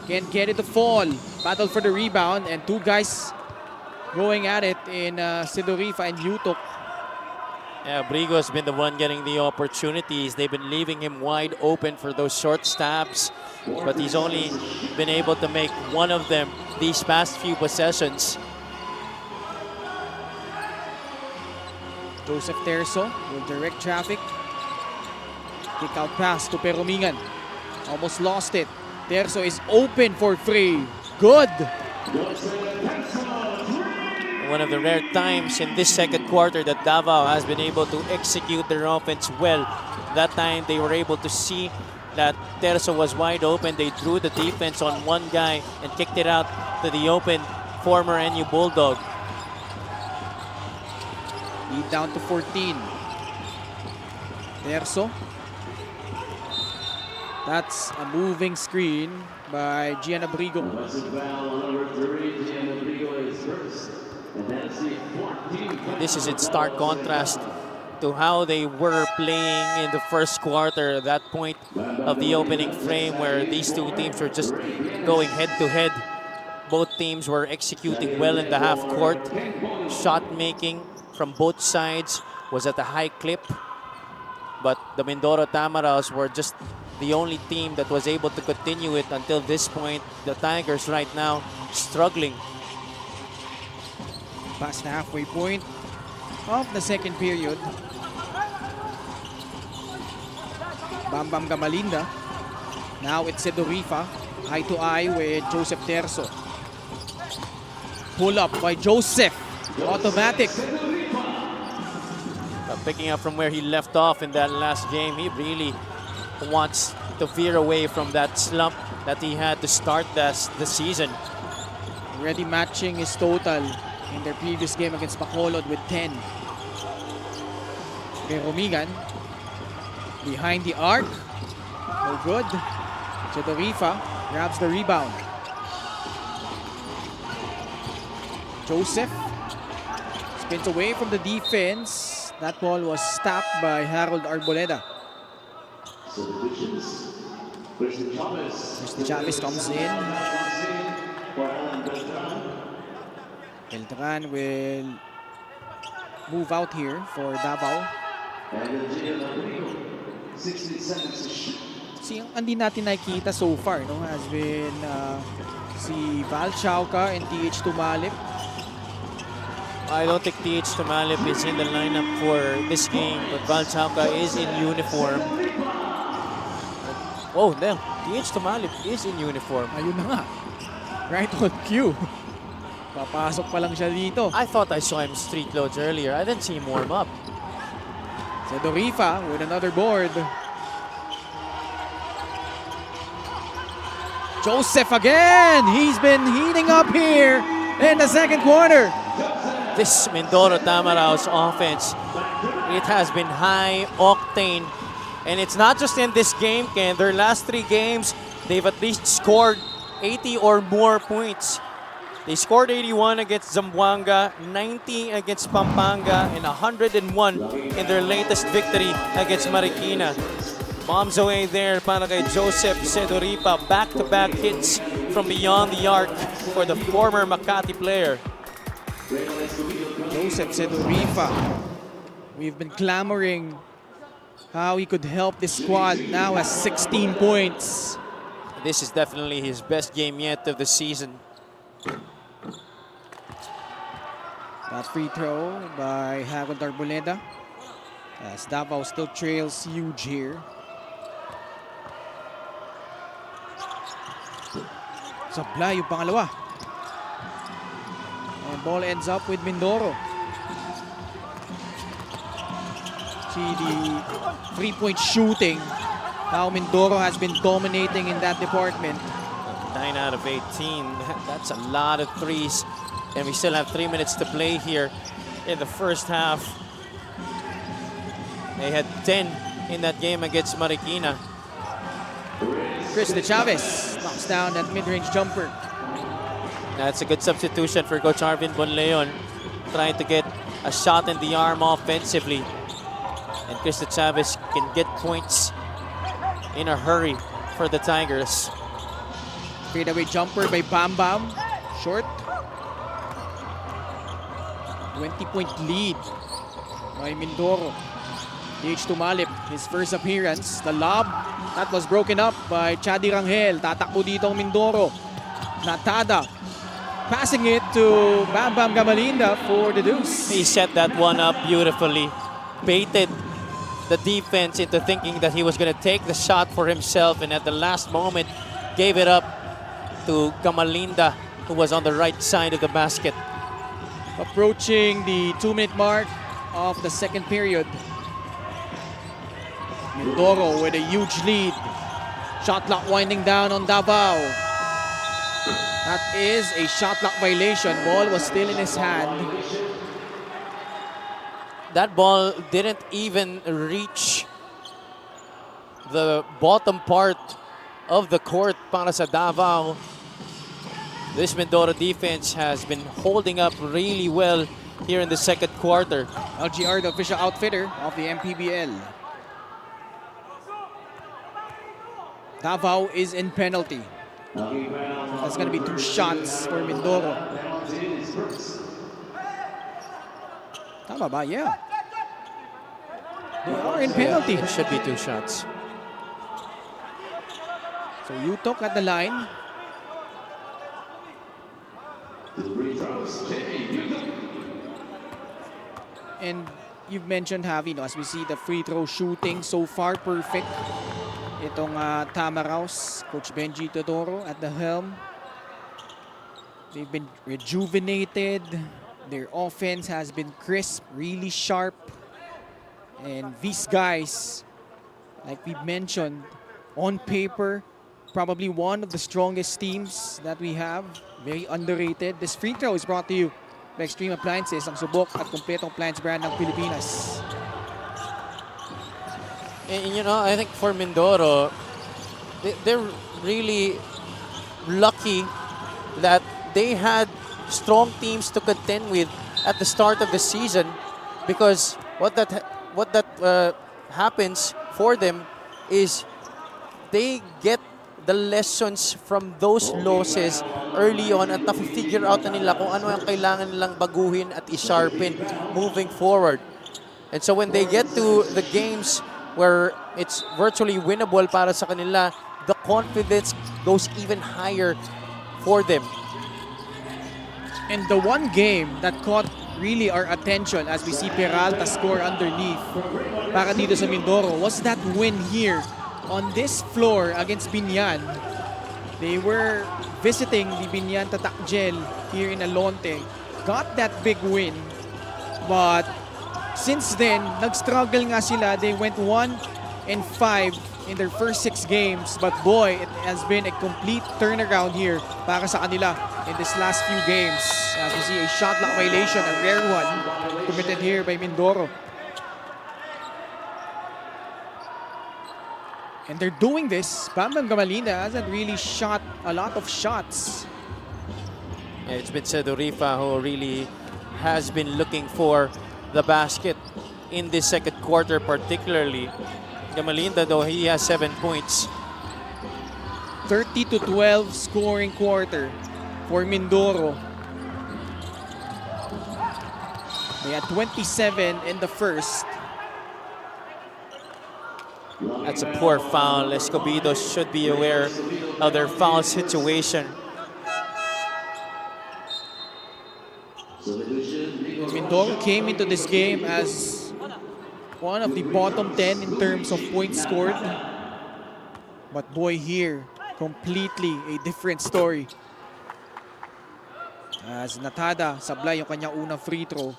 Can't get it to fall. Battle for the rebound. And two guys going at it in Sidorifa and Yutok. Yeah, Brigo has been the one getting the opportunities. They've been leaving him wide open for those short stabs, but he's only been able to make one of them these past few possessions. Joseph Terzo will direct traffic. Kick out pass to Peromingan. Almost lost it. Terzo is open for three. Good. One of the rare times in this second quarter that Davao has been able to execute their offense well. That time they were able to see that Terzo was wide open. They drew the defense on one guy and kicked it out to the open former NU Bulldog. Lead down to 14. Terzo. That's a moving screen by Gian Abrigo. This is in stark contrast to how they were playing in the first quarter, that point of the opening frame where these two teams were just going head to head. Both teams were executing well in the half court. Shot making from both sides was at a high clip, but the Mindoro Tamaraws were just the only team that was able to continue it until this point. The Tigers right now struggling. Past the halfway point of the second period. Bambam Gamalinda. Now it's Sedorifa. Eye to eye with Joseph Terzo. Pull up by Joseph. Automatic. Picking up from where he left off in that last game, he really wants to veer away from that slump that he had to start the season. Already matching his total in their previous game against Bacolod with 10. Peromingan behind the arc. No good. Sedorifa grabs the rebound. Joseph spins away from the defense. That ball was stopped by Harold Arboleda. Christy Chavez comes in. Beltran will move out here for Davao. ang hindi natin nakikita so far, no, has been si Val Chauca and TH Tumalip. I don't think TH Tumalip is in the lineup for this game, but Val Chauca is in uniform. Oh, damn. TH Tumalip is in uniform. Ayun na nga. Right on cue. Papasok pa lang siya dito. I thought I saw him street clothes earlier. I didn't see him warm up. Sedorifa with another board. Joseph again. He's been heating up here in the second quarter. This Mindoro Tamaraos offense, it has been high octane. And it's not just in this game, Ken. Their last 3 games, they've at least scored 80 or more points. They scored 81 against Zamboanga, 90 against Pampanga, and 101 in their latest victory against Marikina. Bombs away there para kay Joseph Sedoripa. Back-to-back hits from beyond the arc for the former Makati player. Joseph Sedorifa. We've been clamoring how he could help this squad. Now has 16 points. This is definitely his best game yet of the season. That free throw by Hagon Tarbuleda, as Davao still trails huge here. Sabla yung pangalawa. And ball ends up with Mindoro. See the three-point shooting. Now Mindoro has been dominating in that department. 9 out of 18. That's a lot of threes. And we still have 3 minutes to play here in the first half. They had 10 in that game against Marikina. Chris De Chavez knocks down that mid-range jumper. That's a good substitution for Coach Arvin Bonleon, trying to get a shot in the arm offensively. And Chris De Chavez can get points in a hurry for the Tigers. Fadeaway jumper by Bam Bam. Short. 20-point lead by Mindoro. TH Tumalip, his first appearance. The lob, that was broken up by Chadi Rangel. Tatakbo dito ang Mindoro. Natada, passing it to Bam Bam Gamalinda for the deuce. He set that one up beautifully. Baited the defense into thinking that he was going to take the shot for himself, and at the last moment gave it up to Gamalinda, who was on the right side of the basket. Approaching the 2-minute mark of the second period. Mindoro with a huge lead. Shot clock winding down on Davao. That is a shot clock violation. Ball was still in his hand. That ball didn't even reach the bottom part of the court para sa Davao. This Mindoro defense has been holding up really well here in the second quarter. LGR, the official outfitter of the MPBL. Davao is in penalty. That's going to be 2 shots for Mindoro. Tama ba? Yeah. They are in penalty. It should be 2 shots. So Yutok at the line. And you've mentioned, Javi, no, as we see the free throw shooting so far perfect. Itong Tamaraos, Coach Benji Todoro at the helm. They've been rejuvenated. Their offense has been crisp, really sharp. And these guys, like we mentioned, on paper, probably one of the strongest teams that we have. Very underrated. This free throw is brought to you by Extreme Appliances, ang subok at kumpletong appliance brand ng Pilipinas. And you know, I think for Mindoro, they're really lucky that they had strong teams to contend with at the start of the season, because what that happens for them is they get the lessons from those losses early on at na-figure out na nila kung ano ang kailangan nilang baguhin at i-sharpen moving forward. And so when they get to the games where it's virtually winnable para sa kanila. The confidence goes even higher for them. And the one game that caught really our attention as we see Peralta score underneath para dito sa Mindoro was that win here on this floor against Binyan. They were visiting the Binyan Tatakjel here in Alonte. Got that big win, but since then, nag-struggle nga sila. They went 1-5 in their first 6 games. But boy, it has been a complete turnaround here para sa kanila in this last few games. As we see a shot clock violation, a rare one, committed here by Mindoro. And they're doing this. Bambam Gamalina hasn't really shot a lot of shots. Yeah, it's been Sedorifa who really has been looking for the basket in this second quarter particularly. Gamalinda, though, he has 7 points. 30-12 scoring quarter for Mindoro. They had 27 in the first. That's a poor foul. Escobedo should be aware of their foul situation. Mindoro came into this game as one of the bottom 10 in terms of points scored. But boy, here, completely a different story. As Natada sablay yung kanyang unang free throw.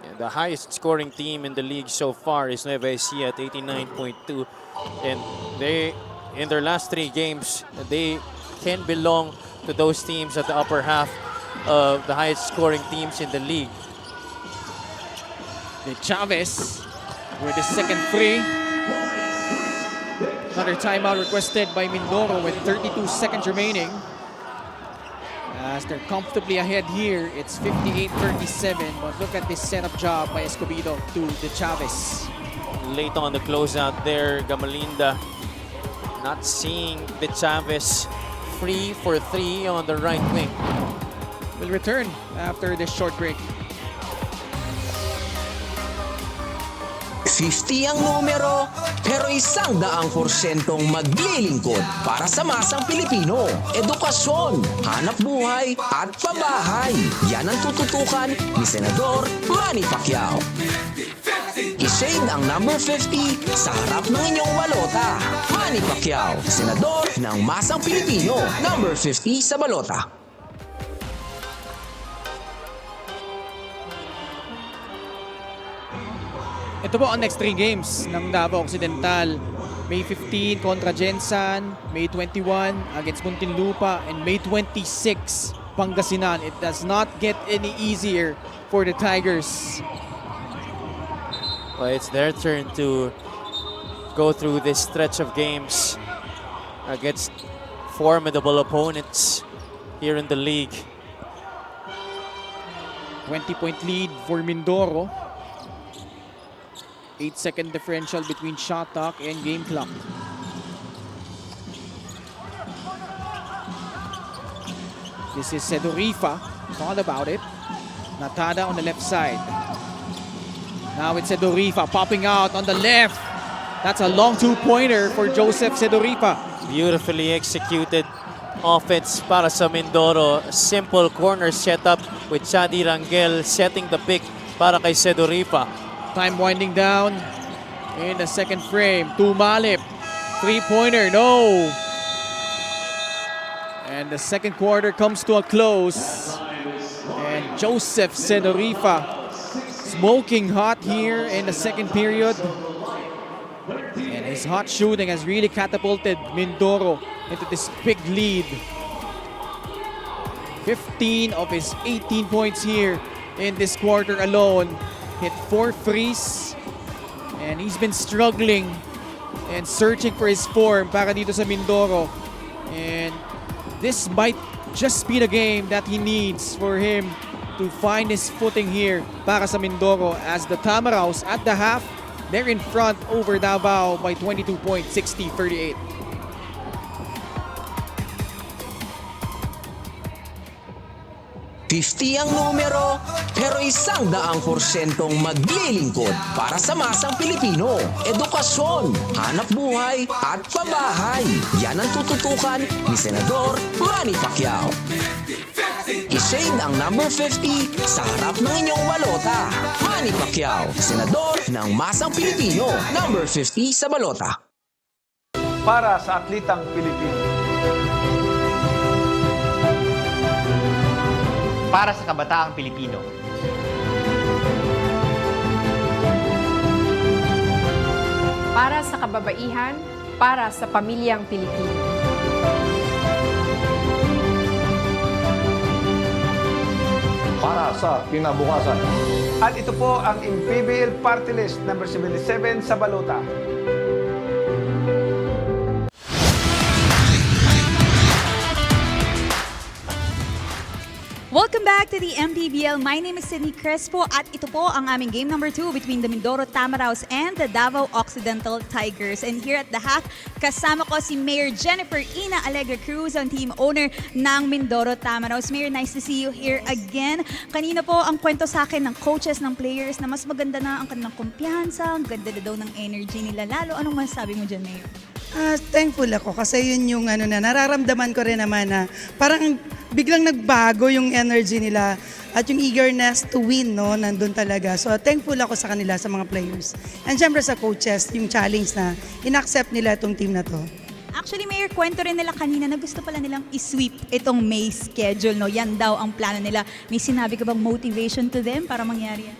Yeah, the highest scoring team in the league so far is Nueva Ecija at 89.2. And they, in their last 3 games, they can belong to those teams at the upper half of the highest scoring teams in the league. De Chavez with the second free. Another timeout requested by Mindoro with 32 seconds remaining. As they're comfortably ahead here, it's 58-37. But look at this setup job by Escobedo to De Chavez. Late on the closeout there, Gamalinda not seeing De Chavez free for 3 on the right wing. Will return after this short break. 50 ang numero, pero 100% maglilingkod para sa masang Pilipino. Edukasyon, hanap buhay, at pabahay. Yan ang tututukan ni Senador Manny Pacquiao. I-shade ang number 50 sa harap ng inyong balota. Manny Pacquiao, Senador ng masang Pilipino. Number 50 sa balota. Ito po ang next 3 games ng Davao Occidental. May 15 kontra Gensan, May 21 against Muntinlupa, and May 26 Pangasinan. It does not get any easier for the Tigers. Well, it's their turn to go through this stretch of games against formidable opponents here in the league. 20-point lead for Mindoro. 8-second differential between shot clock and game clock. This is Sedorifa. Thought about it. Natada on the left side. Now it's Sedorifa popping out on the left. That's a long 2-pointer for Joseph Sedorifa. Beautifully executed offense para sa Mindoro. Simple corner setup with Chadi Rangel setting the pick para kay Sedorifa. Time winding down in the second frame. Tumalip. 3-pointer, no. And the second quarter comes to a close. And Joseph Sedorifa smoking hot here in the second period. And his hot shooting has really catapulted Mindoro into this big lead. 15 of his 18 points here in this quarter alone. Hit 4 threes, and he's been struggling and searching for his form para dito sa Mindoro. And this might just be the game that he needs for him to find his footing here para sa Mindoro, as the Tamaraws at the half, they're in front over Davao by 22 points, 60-38. 50 ang numero, pero 100% maglilingkod para sa masang Pilipino. Edukasyon, hanap buhay at pabahay. Yan ang tututukan ni Senador Manny Pacquiao. I-shade ang number 50 sa harap ng inyong balota. Manny Pacquiao, Senador ng masang Pilipino, number 50 sa balota. Para sa atlitang Pilipino. Para sa kabataang Pilipino. Para sa kababaihan, para sa pamilyang Pilipino. Para sa kinabukasan. At ito po ang MPBL Party List number 77 sa balota. Welcome back to the MPBL. My name is Sydney Crespo at ito po ang aming game number 2 between the Mindoro Tamaraws and the Davao Occidental Tigers. And here at the half, kasama ko si Mayor Jennifer Ina Alegre Cruz, ang team owner ng Mindoro Tamaraws. Mayor, nice to see you here again. Kanina po ang kwento sa akin ng coaches, ng players na mas maganda na ang kanilang kumpiyansa, ang ganda na daw ng energy nila. Lalo, anong masasabi mo dyan, Mayor? Thankful ako kasi yun yung nararamdaman ko rin naman na parang biglang nagbago yung energy nila at yung eagerness to win, no, nandun talaga. So thankful ako sa kanila, sa mga players. And syempre sa coaches, yung challenge na in-accept nila itong team na to. Actually, Mayor, kwento rin nila kanina na gusto pala nilang i-sweep itong May schedule, no? Yan daw ang plano nila. May sinabi ka bang motivation to them para mangyari yan?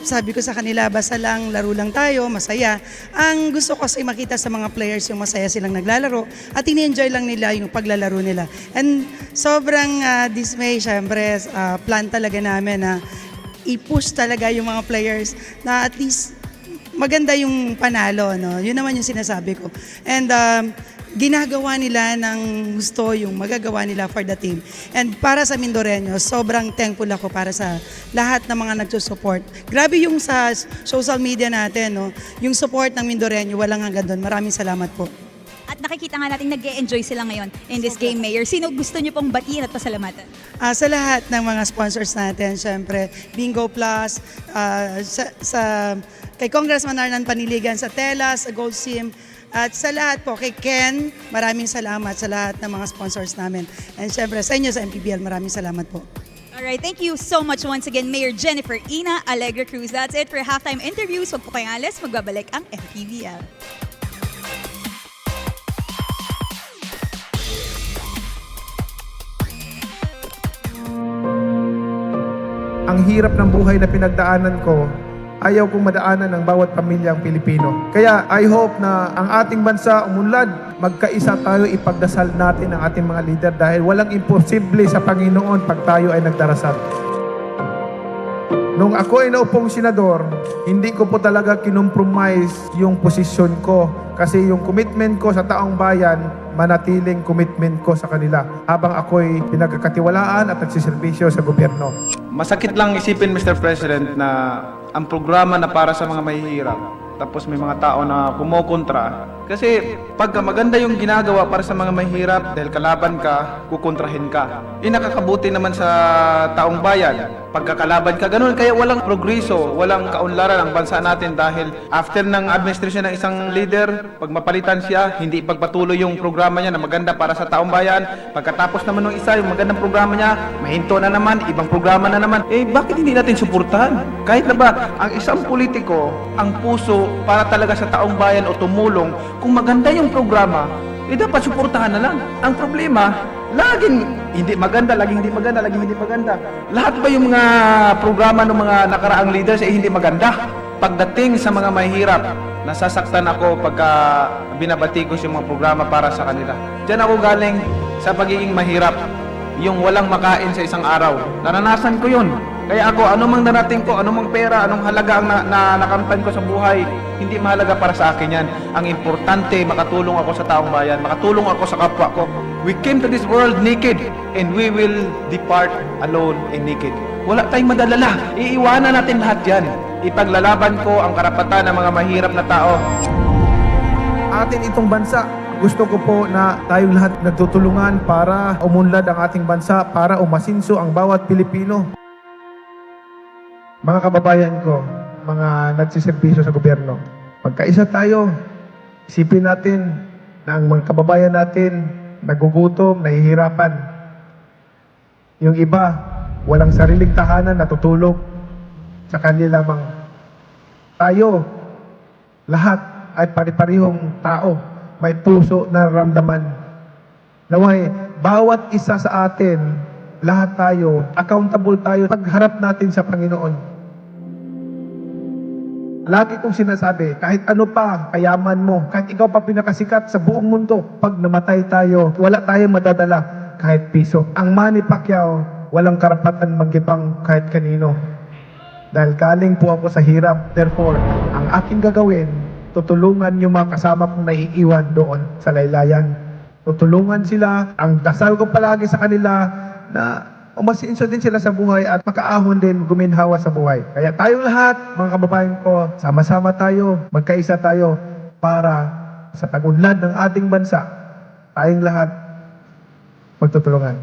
Sabi ko sa kanila, basta lang laro lang tayo, masaya. Ang gusto ko kasi makita sa mga players yung masaya silang naglalaro at ini-enjoy lang nila yung paglalaro nila. And sobrang dismay, syempre, plan talaga namin na i-push talaga yung mga players na at least maganda yung panalo, no? Yun naman yung sinasabi ko. And ginagawa nila ng gusto yung magagawa nila for the team. And para sa Mindoreño, sobrang thankful ako para sa lahat ng mga nagsusupport. Grabe yung sa social media natin, no? Yung support ng Mindoreño, walang hanggan doon. Maraming salamat po. At nakikita nga natin nag-e-enjoy sila ngayon in this game, Mayor. Sino gusto niyo pong batiin at pasalamatan? Sa lahat ng mga sponsors natin, syempre, Bingo Plus, kay Congressman Arnan Paniligan, sa Tela, sa Gold Sim, at sa lahat po, kay Ken, maraming salamat sa lahat ng mga sponsors namin. And syempre, sa inyo sa MPBL, maraming salamat po. Alright, thank you so much once again, Mayor Jennifer Ina Alegre Cruz. That's it for halftime interviews. Huwag po kayong alis, magbabalik ang MPBL. Ang hirap ng buhay na pinagdaanan ko, ayaw kong madaanan ng bawat pamilyang Pilipino. Kaya I hope na ang ating bansa umunlad, magkaisa tayo, ipagdasal natin ang ating mga leader dahil walang imposible sa Panginoon pag tayo ay nagdarasal. Nung ako ay naupong senador, hindi ko po talaga kinompromise yung posisyon ko kasi yung commitment ko sa taong bayan, manatiling commitment ko sa kanila habang ako'y pinagkakatiwalaan at nagsiservisyo sa gobyerno. Masakit lang isipin, Mr. President, na ang programa na para sa mga mahihirap, tapos may mga tao na kumokontra. Kasi pagka maganda yung ginagawa para sa mga mahirap, dahil kalaban ka, kukontrahin ka. Nakakabuti naman sa taong bayan. Pagkakalaban ka, ganun. Kaya walang progreso, walang kaunlaran ang bansa natin dahil after ng administration ng isang leader, pag mapalitan siya, hindi ipagpatuloy yung programa niya na maganda para sa taong bayan. Pagkatapos naman ng isa, yung magandang programa niya, mahinto na naman, ibang programa na naman. Bakit hindi natin suportahan? Kahit na ba, ang isang politiko, ang puso para talaga sa taong bayan o tumulong, kung maganda yung programa, dapat suportahan na lang. Ang problema, laging hindi maganda, laging hindi maganda, laging hindi maganda. Lahat ba yung mga programa ng mga nakaraang leaders hindi maganda? Pagdating sa mga mahirap, nasasaktan ako pagka binabatikos yung mga programa para sa kanila. Diyan ako galing sa pagiging mahirap. Yung walang makain sa isang araw. Naranasan ko yun. Kaya ako, anumang narating ko, anumang pera, anong halaga ang nakamtan ko sa buhay, hindi mahalaga para sa akin yan. Ang importante, makatulong ako sa taong bayan, makatulong ako sa kapwa ko. We came to this world naked, and we will depart alone and naked. Wala tayong madalala. Iiwanan natin lahat yan. Ipaglalaban ko ang karapatan ng mga mahirap na tao. Atin itong bansa, gusto ko po na tayong lahat nagtutulungan para umunlad ang ating bansa, para umasinso ang bawat Pilipino. Mga kababayan ko, mga nagsiservisyo sa gobyerno, magkaisa tayo. Isipin natin na ang mga kababayan natin nagugutom, nahihirapan. Yung iba, walang sariling tahanan, natutulog sa kanila lamang. Tayo, lahat ay pari-parihong tao, may puso na ramdaman. Naway, bawat isa sa atin, lahat tayo, accountable tayo pagharap natin sa Panginoon. Lagi kong sinasabi, kahit ano pa kayaman mo, kahit ikaw pa pinakasikat sa buong mundo, pag namatay tayo, wala tayong madadala kahit piso. Ang Manny Pacquiao, walang karapatan magkipang kahit kanino. Dahil galing po ako sa hirap. Therefore, ang aking gagawin, tutulungan yung mga kasama kong naiiwan doon sa laylayan. Tutulungan sila. Ang dasal ko palagi sa kanila na umasinso din sila sa buhay at makaahon din guminhawa sa buhay. Kaya tayong lahat, mga kababayan ko, sama-sama tayo, magkaisa tayo para sa tagunlad ng ating bansa, tayong lahat magtutulungan.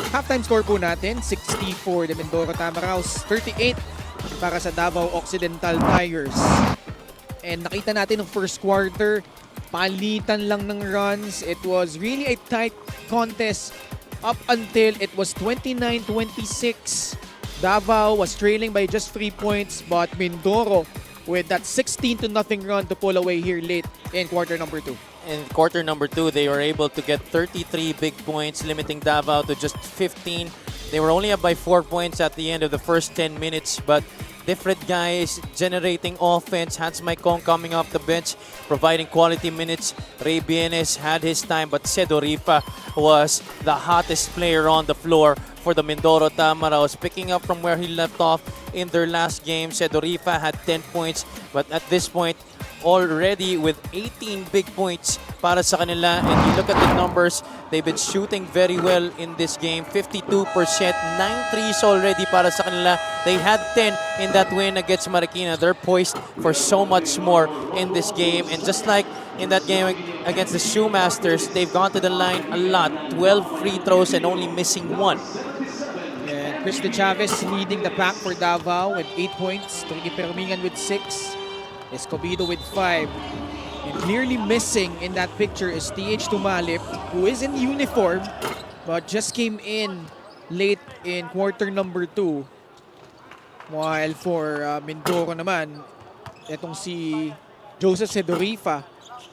Halftime score po natin, 64 the Mindoro Tamaraws, 38 para sa Davao Occidental Tigers. And nakita natin ng first quarter, palitan lang ng runs. It was really a tight contest up until it was 29-26. Davao was trailing by just 3 points, but Mindoro with that 16-0 run to pull away here late in quarter number 2. In quarter number 2, they were able to get 33 big points, limiting Davao to just 15. They were only up by 4 points at the end of the first 10 minutes, but different guys generating offense. Hans Maicon coming off the bench, providing quality minutes. Ray Bienes had his time, but Cedo Rifa was the hottest player on the floor for the Mindoro Tamaraws. Picking up from where he left off in their last game, Cedo Rifa had 10 points, but at this point, already with 18 big points para sa kanila. And you look at the numbers, they've been shooting very well in this game. 52%, 9 threes already para sa kanila. They had 10 in that win against Marikina. They're poised for so much more in this game. And just like in that game against the Shoemasters, they've gone to the line a lot. 12 free throws and only missing 1. And Christy Chavez leading the pack for Davao with 8 points. Tony Permingan with 6. Escobedo with 5. And clearly missing in that picture is TH Tumalip, who is in uniform but just came in late in quarter number 2. While for Mindoro naman, itong si Joseph Sedorifa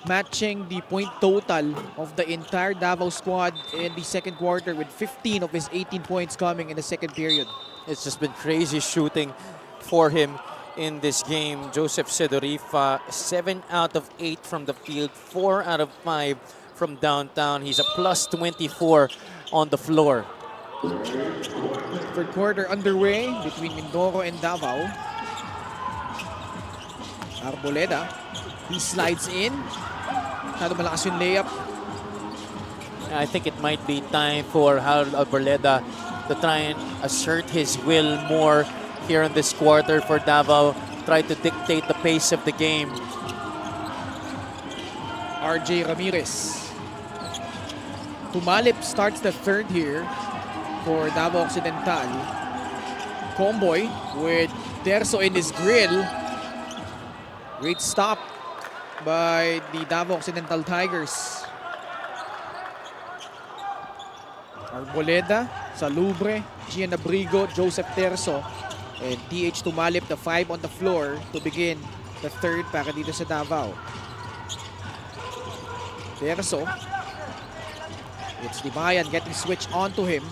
matching the point total of the entire Davao squad in the second quarter with 15 of his 18 points coming in the second period. It's just been crazy shooting for him in this game. Joseph Sedorifa, 7 out of 8 from the field, 4 out of 5 from downtown. He's a plus 24 on the floor. Third quarter underway between Mindoro and Davao. Arboleda, he slides in. Masyado malakas yung layup. I think it might be time for Harold Arboleda to try and assert his will more here in this quarter for Davao. Try to dictate the pace of the game. RJ Ramirez. Tumalip starts the third here for Davao Occidental. Comboy with Terzo in his grill. Great stop by the Davao Occidental Tigers. Arboleda, Salubre, Gian Abrigo, Joseph Terzo, and TH Tumalip, the 5 on the floor to begin the third para dito sa Davao. Terzo. It's Dimayan getting switched onto him.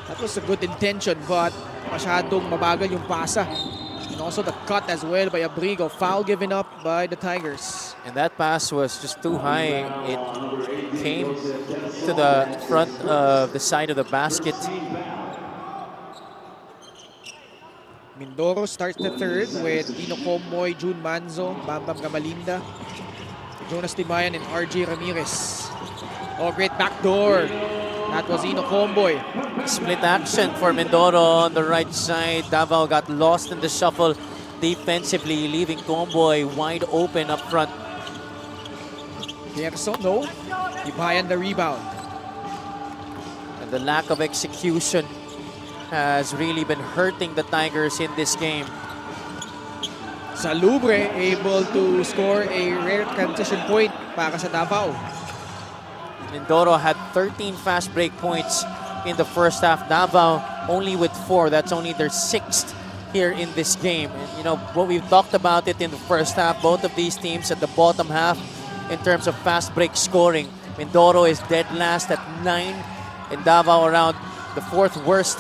That was a good intention but masyadong mabagal yung pasa. And also the cut as well by Abrigo. Foul given up by the Tigers. And that pass was just too high. It came to the front of the side of the basket. Mindoro starts the third with Dino Comboy, June Manzo, Bambam Gamalinda, Jonas Timayan, and RJ Ramirez. Oh, great backdoor. That was Ino Comboy. Split action for Mindoro on the right side. Davao got lost in the shuffle defensively, leaving Comboy wide open up front. Terzo, no. Timayan the rebound. And the lack of execution has really been hurting the Tigers in this game. Salubre able to score a rare transition point para sa Davao. Mindoro had 13 fast break points in the first half. Davao only with 4. That's only their 6th here in this game. And you know what we've talked about it in the first half. Both of these teams at the bottom half in terms of fast break scoring. Mindoro is dead last at 9, and Davao around the 4th worst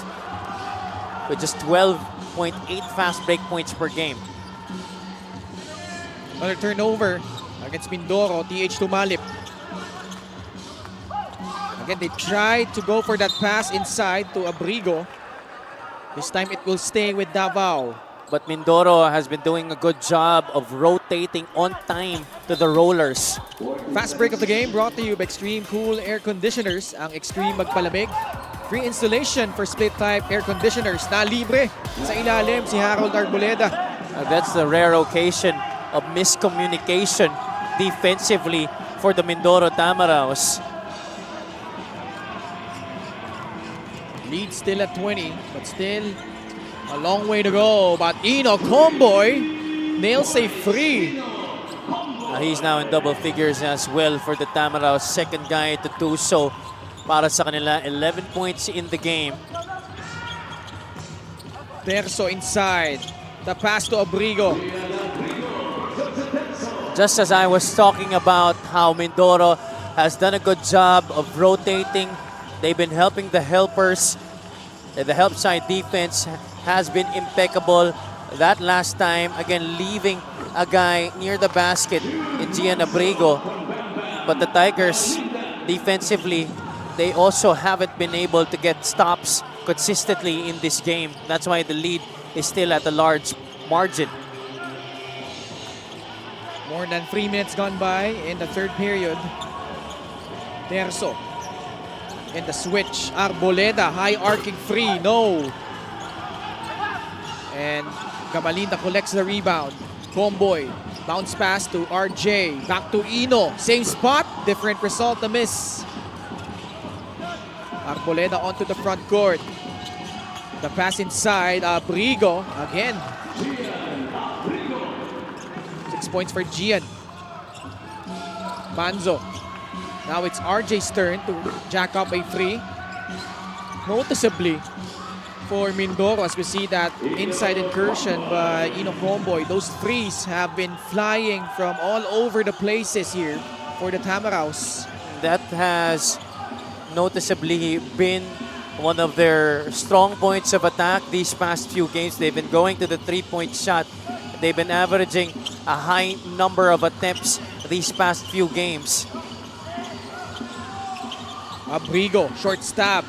with just 12.8 fast break points per game. Another turnover against Mindoro, TH Tumalip. Again, they tried to go for that pass inside to Abrigo. This time it will stay with Davao. But Mindoro has been doing a good job of rotating on time to the rollers. Fast break of the game brought to you by Extreme Cool Air Conditioners. Ang Extreme Magpalamig. Free installation for split type air conditioners na libre sa ilalim si Harold Arboleda. That's the rare occasion of miscommunication defensively for the Mindoro Tamaraos. Lead still at 20, but still a long way to go. But Ino Comboy nails a free. He's now in double figures as well for the Tamaraos. Second guy to do so para sa kanila. 11 points in the game. Terzo inside. The pass to Abrigo. Just as I was talking about how Mindoro has done a good job of rotating, they've been helping the helpers. The help side defense has been impeccable. That last time, again, leaving a guy near the basket in Gian Abrigo. But the Tigers, defensively, they also haven't been able to get stops consistently in this game. That's why the lead is still at a large margin. More than 3 minutes gone by in the third period. Terzo. In the switch, Arboleda, high arcing free, no. And Gamalinda collects the rebound. Comboy, bounce pass to RJ, back to Ino. Same spot, different result, a miss. Arboleda onto the front court. The pass inside, Abrigo again. 6 points for Gian. Manzo. Now it's RJ's turn to jack up a three. Noticeably for Mindoro, as we see that inside incursion by Ino Comboy. Those threes have been flying from all over the places here for the Tamaraws. That has noticeably been one of their strong points of attack these past few games. They've been going to the three-point shot. They've been averaging a high number of attempts these past few games. Abrigo, short stab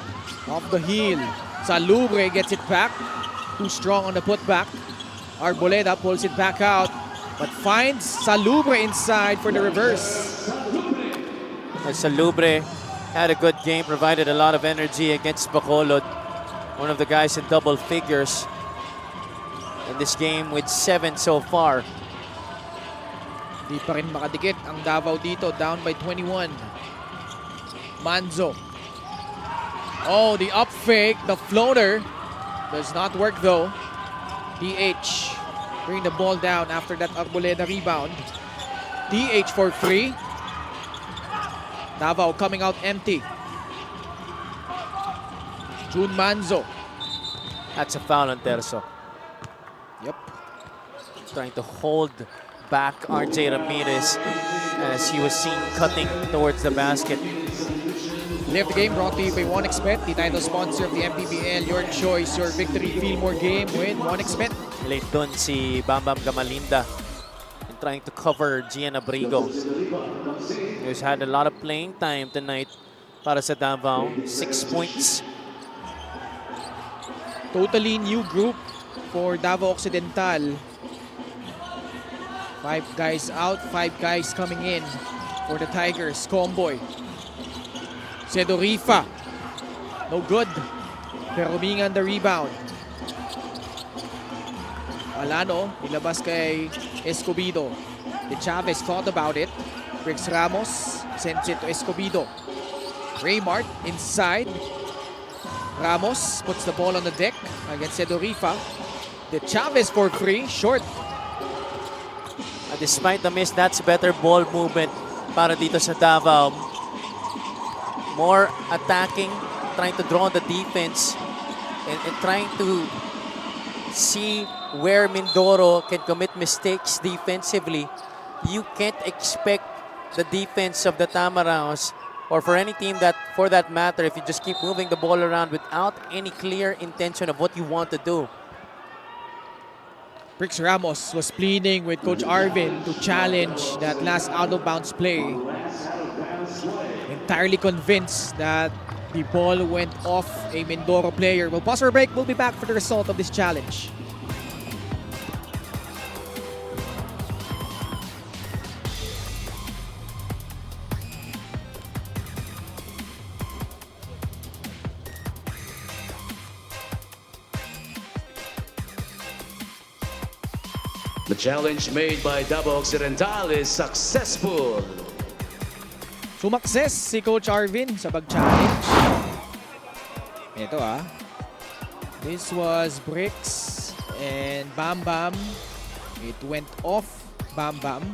off the heel. Salubre gets it back. Too strong on the putback. Arboleda pulls it back out, but finds Salubre inside for the reverse. Salubre had a good game, provided a lot of energy against Bacolod. One of the guys in double figures in this game with 7 so far. Di pa rin makadikit ang Davao dito, down by 21. Manzo. Oh, the up fake, the floater. Does not work though. DH bring the ball down after that Arboleda rebound. DH for free. Davao coming out empty. June Manzo. That's a foul on Terzo. Yep. Trying to hold back RJ Ramirez as he was seen cutting towards the basket. Live the game brought to you by 1xBet, the title sponsor of the MPBL. Your choice, your victory. Feel more game with 1xBet. Late dun si Bam Bam Gamalinda and trying to cover Gian Abrigo. He's had a lot of playing time tonight para sa Davao. 6 points. Totally new group for Davao Occidental. 5 guys out, 5 guys coming in for the Tigers. Comboy. Sedorifa. No good. Perumingan the rebound. Alano, ilabas kay Escobedo. De Chavez thought about it. Briggs Ramos sends it to Escobedo. Raymart inside. Ramos puts the ball on the deck against Sedorifa. De Chavez for free, short. Despite the miss, that's better ball movement para dito sa Davao. More attacking, trying to draw the defense and trying to see where Mindoro can commit mistakes defensively. You can't expect the defense of the Tamaraws, or for any team that, for that matter, if you just keep moving the ball around without any clear intention of what you want to do. Briggs Ramos was pleading with Coach Arvin to challenge that last out-of-bounds play. Entirely convinced that the ball went off a Mindoro player. We'll pause for a break. We'll be back for the result of this challenge. The challenge made by Davao Occidental is successful. Sumakses si Coach Arvin sa pag-challenge. Ito This was Bricks and Bam Bam. It went off Bam Bam.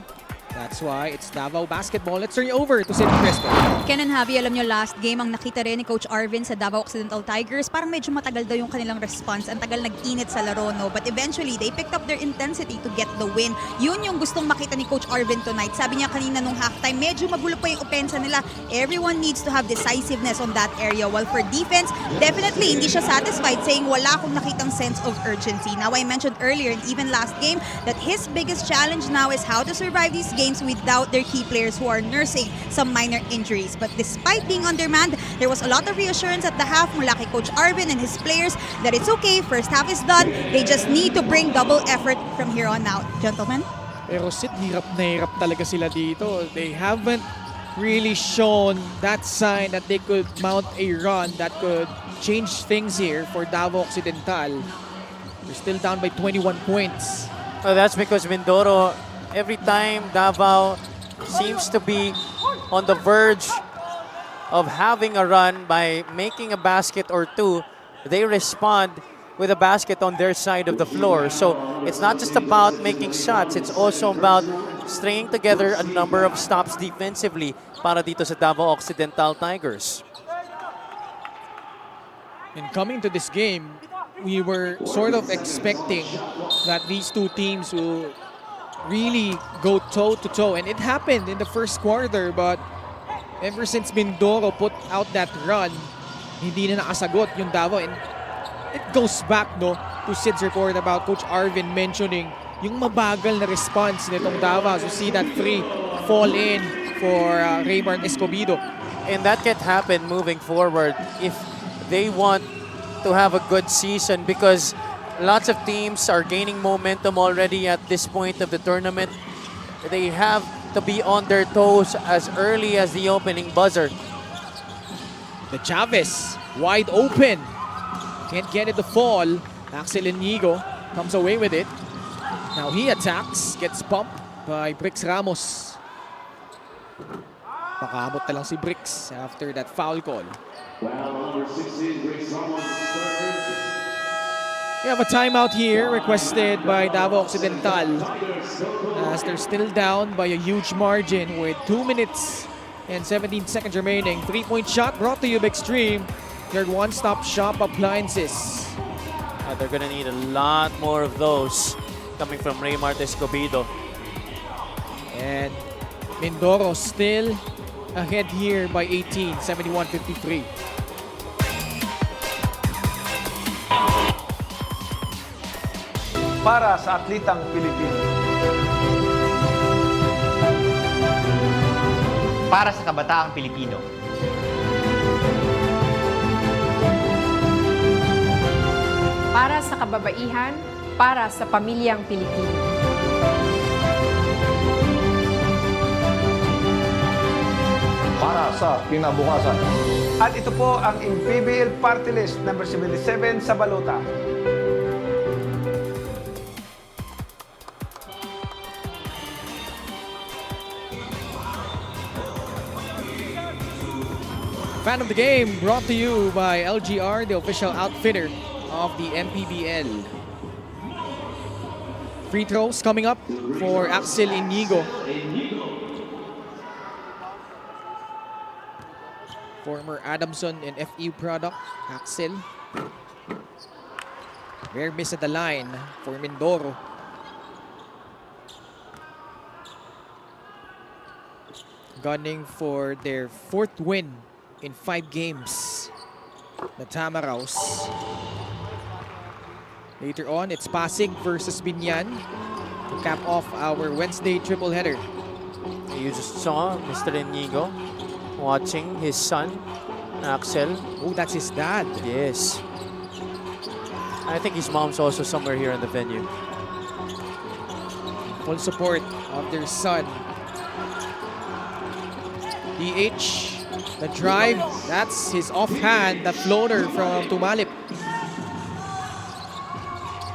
That's why it's Davao basketball. Let's turn it over to Sid Crespo. Ken and Javi, alam nyo, last game ang nakita rin ni Coach Arvin sa Davao Occidental Tigers. Parang medyo matagal daw yung kanilang response. Ang tagal nag-init sa laro, no? But eventually, they picked up their intensity to get the win. Yun yung gustong makita ni Coach Arvin tonight. Sabi niya kanina nung halftime, medyo magulo pa yung opensa nila. Everyone needs to have decisiveness on that area. While for defense, definitely hindi siya satisfied, saying wala akong nakitang sense of urgency. Now, I mentioned earlier, and even last game, that his biggest challenge now is how to survive these games without their key players who are nursing some minor injuries. But despite being undermanned, there was a lot of reassurance at the half mula kay Coach Arvin and his players that it's okay, first half is done, they just need to bring double effort from here on out. Gentlemen? Pero Sid, hirap na hirap talaga sila dito. They haven't really shown that sign that they could mount a run that could change things here for Davao Occidental. They're still down by 21 points. Well, that's because Mindoro, every time Davao seems to be on the verge of having a run by making a basket or two, they respond with a basket on their side of the floor. So it's not just about making shots, it's also about stringing together a number of stops defensively para dito sa Davao Occidental Tigers. And coming to this game, we were sort of expecting that these two teams will really go toe-to-toe. And it happened in the first quarter, but ever since Mindoro put out that run, hindi na nakasagot yung Davao. And it goes back to Sid's report about Coach Arvin mentioning yung mabagal na response nitong Davao. So see that free fall in for Raymond Escobedo. And that can happen moving forward if they want to have a good season, because lots of teams are gaining momentum already at this point of the tournament. They have to be on their toes as early as the opening buzzer. The Chavez, wide open. Can't get it to fall. Axel Inigo comes away with it. Now he attacks, gets bumped by Brix Ramos. Makaabot na lang si Brix after that foul call. We have a timeout here requested by Davao Occidental as they're still down by a huge margin with 2 minutes and 17 seconds remaining. 3-point shot brought to you by Extreme, your one-stop shop appliances. They're gonna need a lot more of those coming from Raymart Escobedo. And Mindoro still ahead here by 18, 71-53. Para sa atlitang Pilipino. Para sa kabataang Pilipino. Para sa kababaihan, para sa pamilyang Pilipino. Para sa kinabukasan. At ito po ang MPBL Party List number 77 sa balota. Fan of the game brought to you by LGR, the official outfitter of the MPBL. Free throws coming up for Axel Inigo. Former Adamson and FEU product, Axel. Rare miss at the line for Mindoro. Gunning for their 4th win in 5 games. The Tamaraws. Later on, it's Pasig versus Binyan to cap off our Wednesday triple header. You just saw Mr. Inigo watching his son, Axel. Oh, that's his dad. Yes. I think his mom's also somewhere here in the venue. Full support of their son. DH. The drive, that's his offhand, the floater from Tumalip.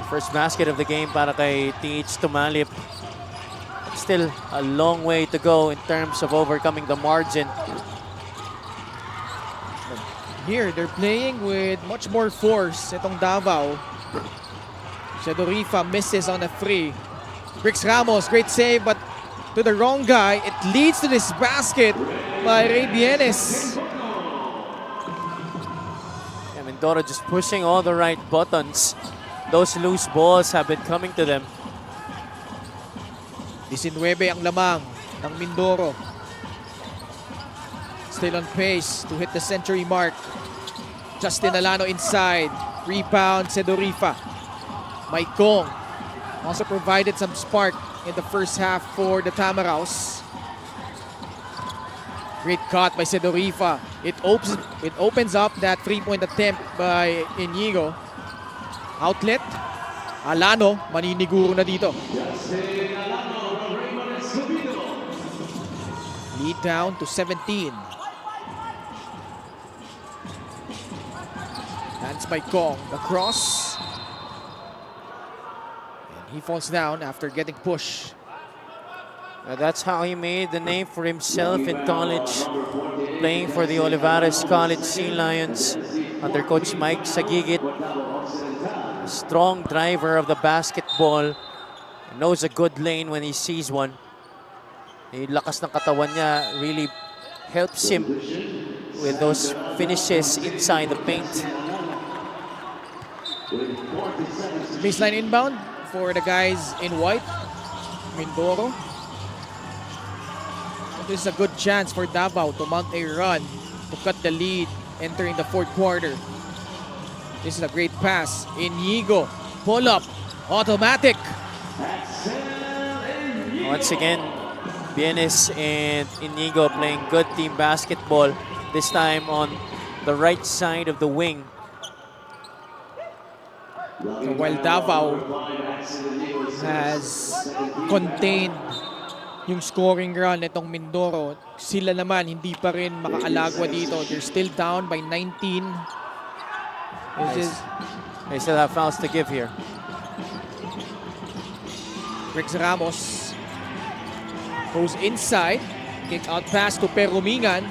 First basket of the game para kay TH Tumalip. Still a long way to go in terms of overcoming the margin. Here, they're playing with much more force. Itong Davao. Shadorifa misses on a free. Brix Ramos, great save, but to the wrong guy. It leads to this basket by Ray Bienes. And Mindoro just pushing all the right buttons. Those loose balls have been coming to them. 19 ang lamang ng Mindoro. Still on pace to hit the century mark. Justin Alano inside. Rebound, Sedorifa. Maikong also provided some spark in the first half for the Tamaraws. Great cut by Sedorifa. It opens up that 3-point attempt by Inigo. Outlet. Alano, maniniguro na dito. Lead down to 17. Hands by Kong. The cross. And he falls down after getting pushed. That's how he made the name for himself in college, playing for the Olivares College Sea Lions under Coach Mike Sagigit. A strong driver of the basketball. Knows a good lane when he sees one. Yung lakas ng katawan niya really helps him with those finishes inside the paint. Baseline inbound for the guys in white. Mindoro. This is a good chance for Davao to mount a run to cut the lead entering the fourth quarter. This is a great pass. Inigo, pull up, automatic. Once again, Bienes and Inigo playing good team basketball, this time on the right side of the wing. So while Davao has contained yung scoring run itong Mindoro, sila naman hindi pa rin makakalagwa dito. They're still down by 19. They still have fouls to give here. Briggs Ramos goes inside. Kick out pass to Perumingan.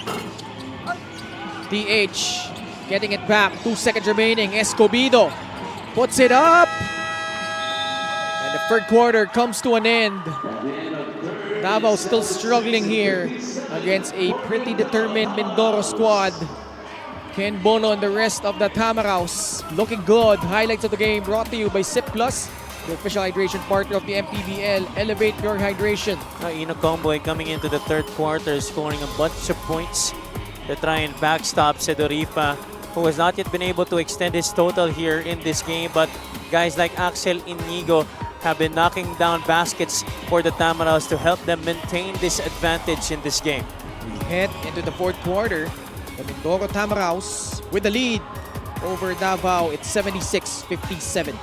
DH getting it back. 2 seconds remaining. Escobedo puts it up. And the third quarter comes to an end. Davao still struggling here against a pretty determined Mindoro squad. Ken Bono and the rest of the Tamaraws looking good. Highlights of the game brought to you by Sip Plus, the official hydration partner of the MPBL. Elevate your hydration. Ino Comboy coming into the third quarter, scoring a bunch of points to try and backstop Sedorifa, who has not yet been able to extend his total here in this game. But guys like Axel Inigo have been knocking down baskets for the Tamaraws to help them maintain this advantage in this game. We head into the fourth quarter. The Mindoro Tamaraws with the lead over Davao. It's 76-57.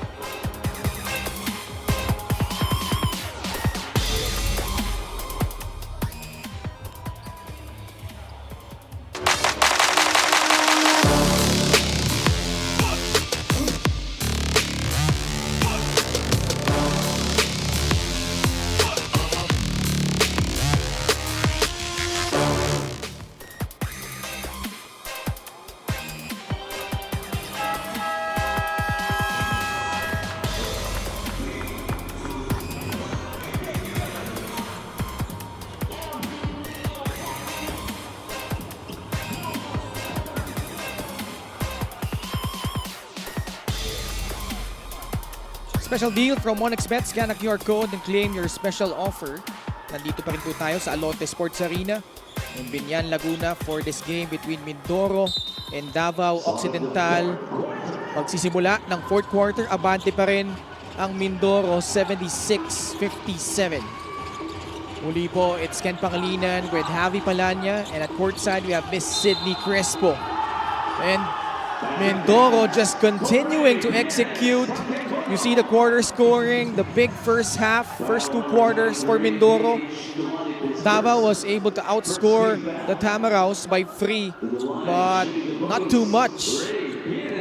Special deal from 1xBet. Scan ang QR code and claim your special offer. Nandito pa rin po tayo sa Alote Sports Arena in Binyan, Laguna for this game between Mindoro and Davao Occidental. Magsisimula ng fourth quarter, abante pa rin ang Mindoro 76-57. Uli po, it's Ken Pangilinan with Javi Palanya, and at courtside we have Miss Sydney Crespo. And Mindoro just continuing to execute. You see the quarter scoring, the big first half, first 2 quarters for Mindoro. Davao was able to outscore the Tamaraws by 3, but not too much.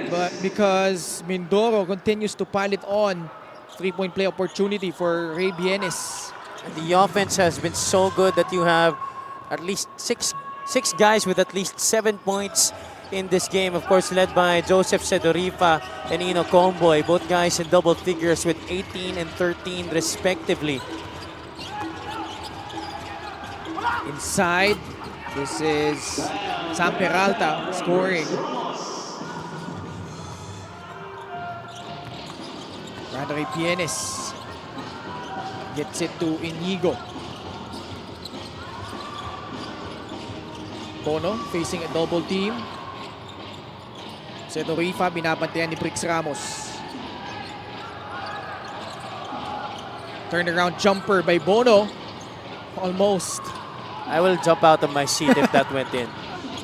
But because Mindoro continues to pile it on, 3-point play opportunity for Ray Bienes. And the offense has been so good that you have at least six guys with at least 7 points in this game. Of course, led by Joseph Sedorifa and Ino Comboy, both guys in double figures with 18 and 13 respectively. Inside, this is Sam Peralta scoring. Ray Bienes gets it to Inigo. Bono facing a double team. Sedorifa binabantayan ni Briggs Ramos. Turnaround jumper by Bono. Almost. I will jump out of my seat if that went in.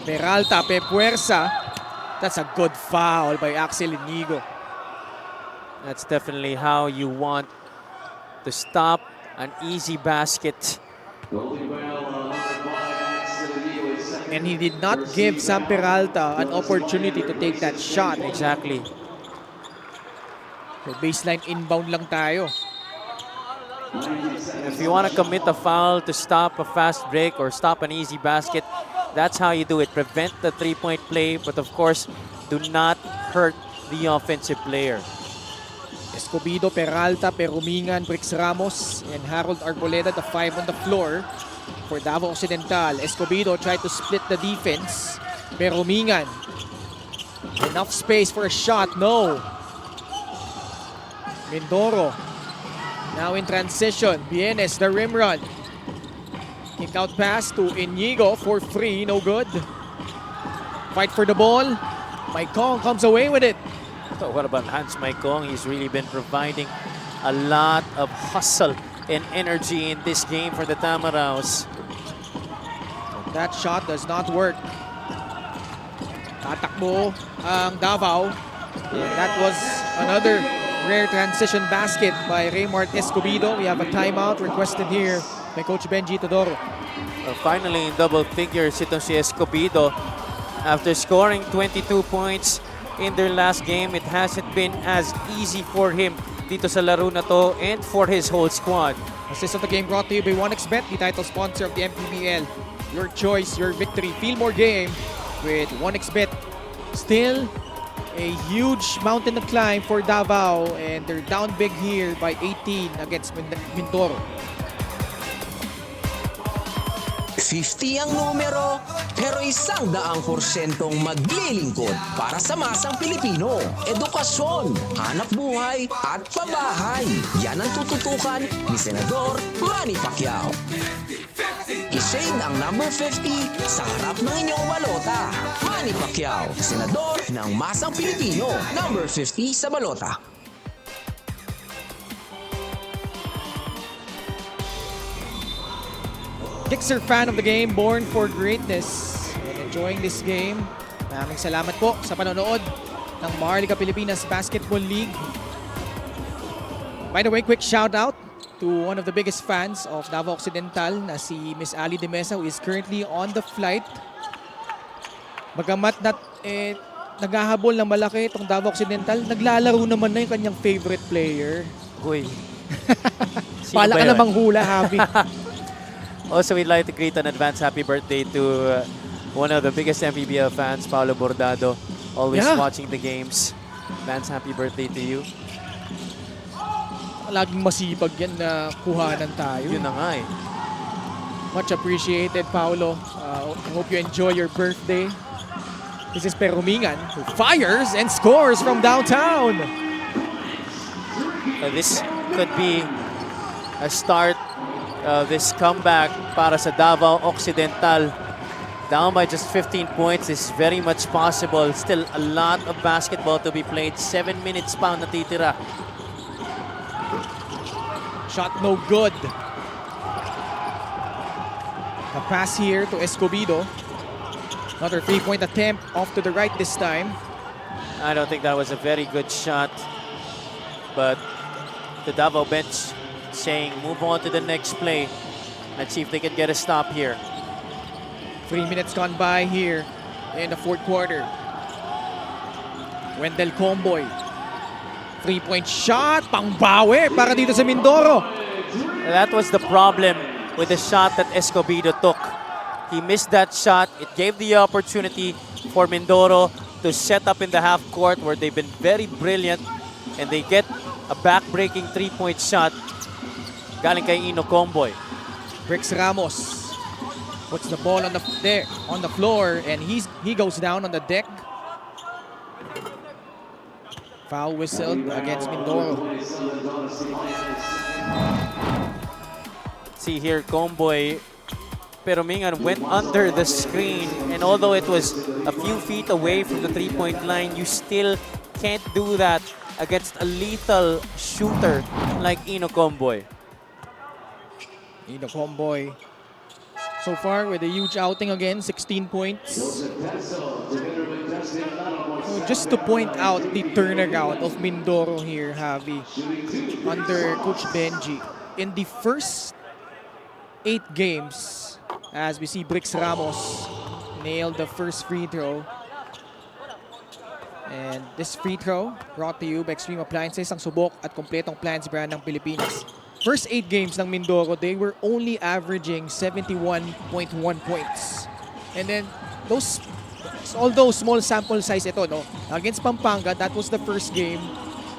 Peralta, Pepuersa. That's a good foul by Axel Inigo. That's definitely how you want to stop an easy basket. And he did not give Sam Peralta an opportunity to take that shot. Exactly. So baseline inbound lang tayo. If you want to commit a foul to stop a fast break or stop an easy basket, that's how you do it. Prevent the three-point play, but of course, do not hurt the offensive player. Escobedo, Peralta, Perumingan, Brix Ramos, and Harold Arboleda, the 5 on the floor for Davao Occidental. Escobedo tried to split the defense. Perumingan, enough space for a shot, no. Mindoro, now in transition. Bienes, the rim run. Kick out pass to Inigo for free, no good. Fight for the ball. Maikong comes away with it. So what about Hans Maikong? He's really been providing a lot of hustle and energy in this game for the Tamaraws. That shot does not work. Tatakbo ang Davao. And that was another rare transition basket by Raymart Escobedo. We have a timeout requested here by Coach Benji Todoro. Finally in double figures itong si Escobedo. After scoring 22 points in their last game, it hasn't been as easy for him dito sa laro na to and for his whole squad. Assist of the game brought to you by 1xBet, the title sponsor of the MPBL. Your choice, your victory. Feel more game with 1xBet. Still a huge mountain to climb for Davao, and they're down big here by 18 against Mindoro. 50 ang numero, pero 100% maglilingkod para sa masang Pilipino. Edukasyon, hanap buhay, at pabahay. Yan ang tututukan ni Senador Manny Pacquiao. I-shade ang number 50 sa harap ng inyong balota. Manny Pacquiao, Senador ng masang Pilipino. Number 50 sa balota. Gixer fan of the game, born for greatness and enjoying this game. Maraming salamat po sa panonood ng Maharlika Pilipinas Basketball League. By the way, quick shout out to one of the biggest fans of Davao Occidental na si Miss Ali De Mesa, who is currently on the flight. Bagamat naghahabol ng malaki itong Davao Occidental, naglalaro naman na yung kanyang favorite player. Uy. Pala ka namang hula, Javi. Also, we'd like to greet an advance happy birthday to one of the biggest MPBL fans, Paolo Bordado, always watching the games. Advance happy birthday to you. Laging masipag yan na kuhanan tayo. Yun na nga eh. Much appreciated, Paolo. I hope you enjoy your birthday. This is Perumingan, who fires and scores from downtown. This could be a start this comeback para sa Davao Occidental. Down by just 15 points is very much possible. Still a lot of basketball to be played. 7 minutes pa ang natitira. Shot no good. A pass here to Escobedo. Another 3-point attempt off to the right this time. I don't think that was a very good shot. But the Davao bench saying move on to the next play. Let's see if they can get a stop here. 3 minutes gone by here in the fourth quarter. Wendell Comboy. 3-point shot. Pangbawi para dito sa Mindoro. That was the problem with the shot that Escobedo took. He missed that shot. It gave the opportunity for Mindoro to set up in the half court where they've been very brilliant, and they get a back-breaking 3-point shot galing kay Ino Comboy. Brix Ramos puts the ball on the floor, and he goes down on the deck. Foul whistled against Mindoro. See here, Comboy. Perumingan went under the screen, and although it was a few feet away from the 3-point line, you still can't do that against a lethal shooter like Ino Comboy. Ino Comboy so far with a huge outing again, 16 points. So just to point out the turnaround of Mindoro here, Javi, under Coach Benji. In the first 8 games, as we see Brix Ramos nailed the first free throw. And this free throw brought to you by Extreme Appliances, ang subok at kompletong appliance brand ng Pilipinas. First 8 games ng Mindoro, they were only averaging 71.1 points. And then although small sample size ito, no, against Pampanga, that was the first game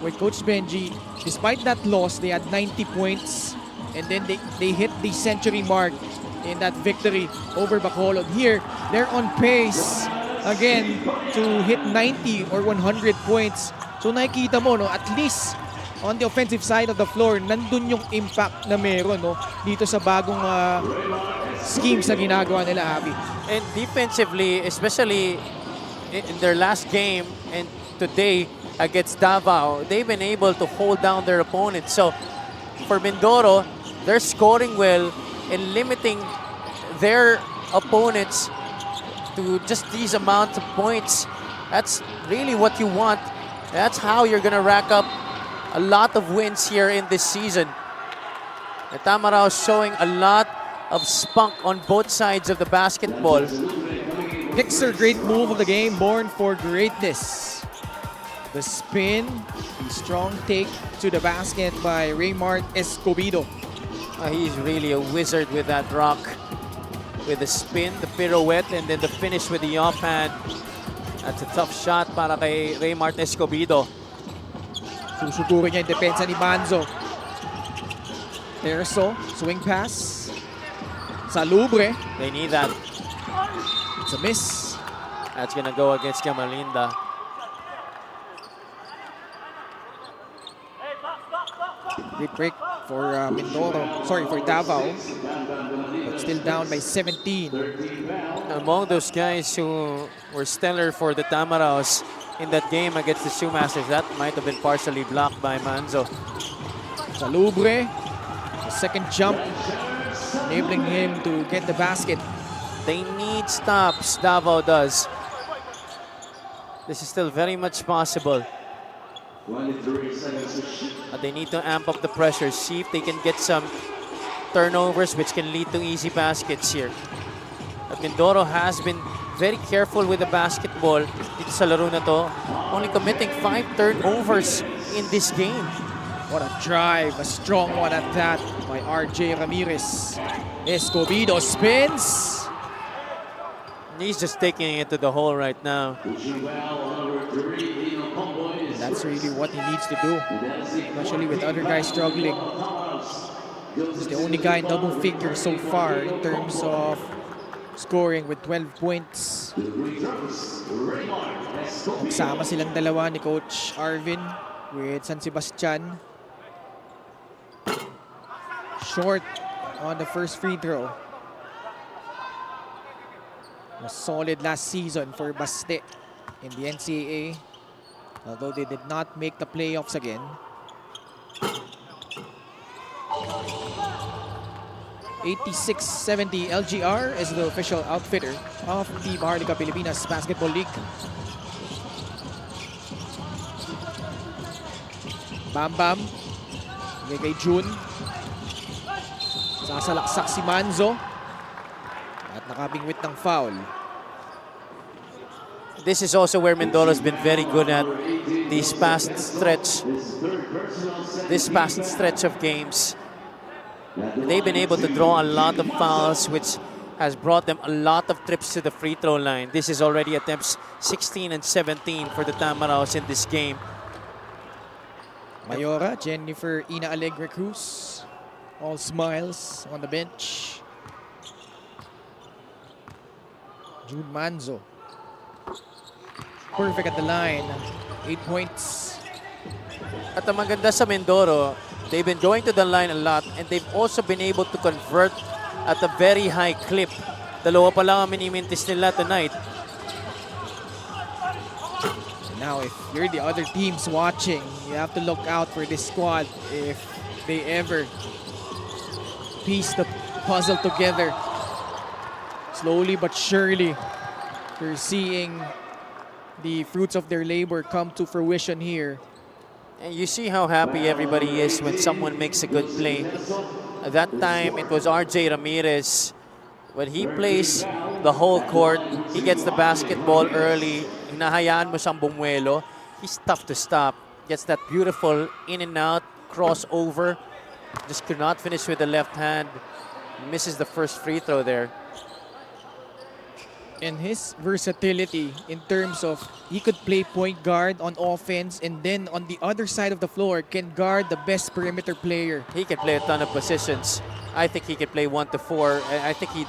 with Coach Benji. Despite that loss, they had 90 points. And then they hit the century mark in that victory over Bacolod. Here, they're on pace again to hit 90 or 100 points. So nakikita mo, no, at least on the offensive side of the floor, nandun yung impact na meron, no, dito sa bagong schemes na ginagawa nila, Abby. And defensively, especially in their last game and today against Davao, they've been able to hold down their opponents. So for Mindoro, they're scoring well and limiting their opponents to just these amounts of points. That's really what you want. That's how you're gonna rack up a lot of wins here in this season. The Tamaraw showing a lot of spunk on both sides of the basketball. Dixer, great move of the game, born for greatness. The spin, the strong take to the basket by Raymart Escobedo. He's really a wizard with that rock. With the spin, the pirouette, and then the finish with the offhand. That's a tough shot para kay Raymart Escobedo. Susugurin niya yung depensa ni Manzo. Terso, swing pass. Salubre. They need that. It's a miss. That's gonna go against Camalinda. Great break for Mindoro. Sorry, for Davao. But still down by 17. Among those guys who were stellar for the Tamaraws in that game against the Shoemasters, that might have been partially blocked by Manzo. Salubre. The second jump, enabling him to get the basket. They need stops, Davao does. This is still very much possible. But they need to amp up the pressure, see if they can get some turnovers which can lead to easy baskets here. But Mindoro has been very careful with the basketball dito sa laro na to, only committing 5 turnovers in this game. What a drive, a strong one at that by RJ Ramirez. Escobedo spins. He's just taking it to the hole right now. That's really what he needs to do, especially with other guys struggling. He's the only guy in double figures so far in terms of scoring with 12 points. Magsama silang dalawa ni Coach Arvin with San Sebastian. Short on the first free throw. Was solid last season for Baste in the NCAA, although they did not make the playoffs again. 86-70 LGR is the official outfitter of the Maharlika Pilipinas Basketball League. Bam Bam. Kay June. Sasalaksak si Manzo. At nakabingwit ng foul. This is also where Mindoro has been very good at this past stretch of games. They've been able to draw a lot of fouls, which has brought them a lot of trips to the free throw line. This is already attempts 16 and 17 for the Tamaraws in this game. Mayora, Jennifer Ina Alegre Cruz, all smiles on the bench. June Manzo. Perfect at the line. 8 points. At ang maganda sa Mindoro, they've been going to the line a lot and they've also been able to convert at a very high clip. Dalawa pa lang ang minimintis nila tonight. Now, if you're the other teams watching, you have to look out for this squad if they ever piece the puzzle together. Slowly but surely, you're seeing the fruits of their labor come to fruition here. And you see how happy everybody is when someone makes a good play. At that time, it was RJ Ramirez when he plays the whole court, he gets the basketball early, hinahayaan mo siyang bumuelo, he's tough to stop. Gets that beautiful in and out, crossover. Just could not finish with the left hand. Misses the first free throw there. And his versatility in terms of he could play point guard on offense and then on the other side of the floor can guard the best perimeter player. He can play a ton of positions. I think he could play 1 to 4. I think he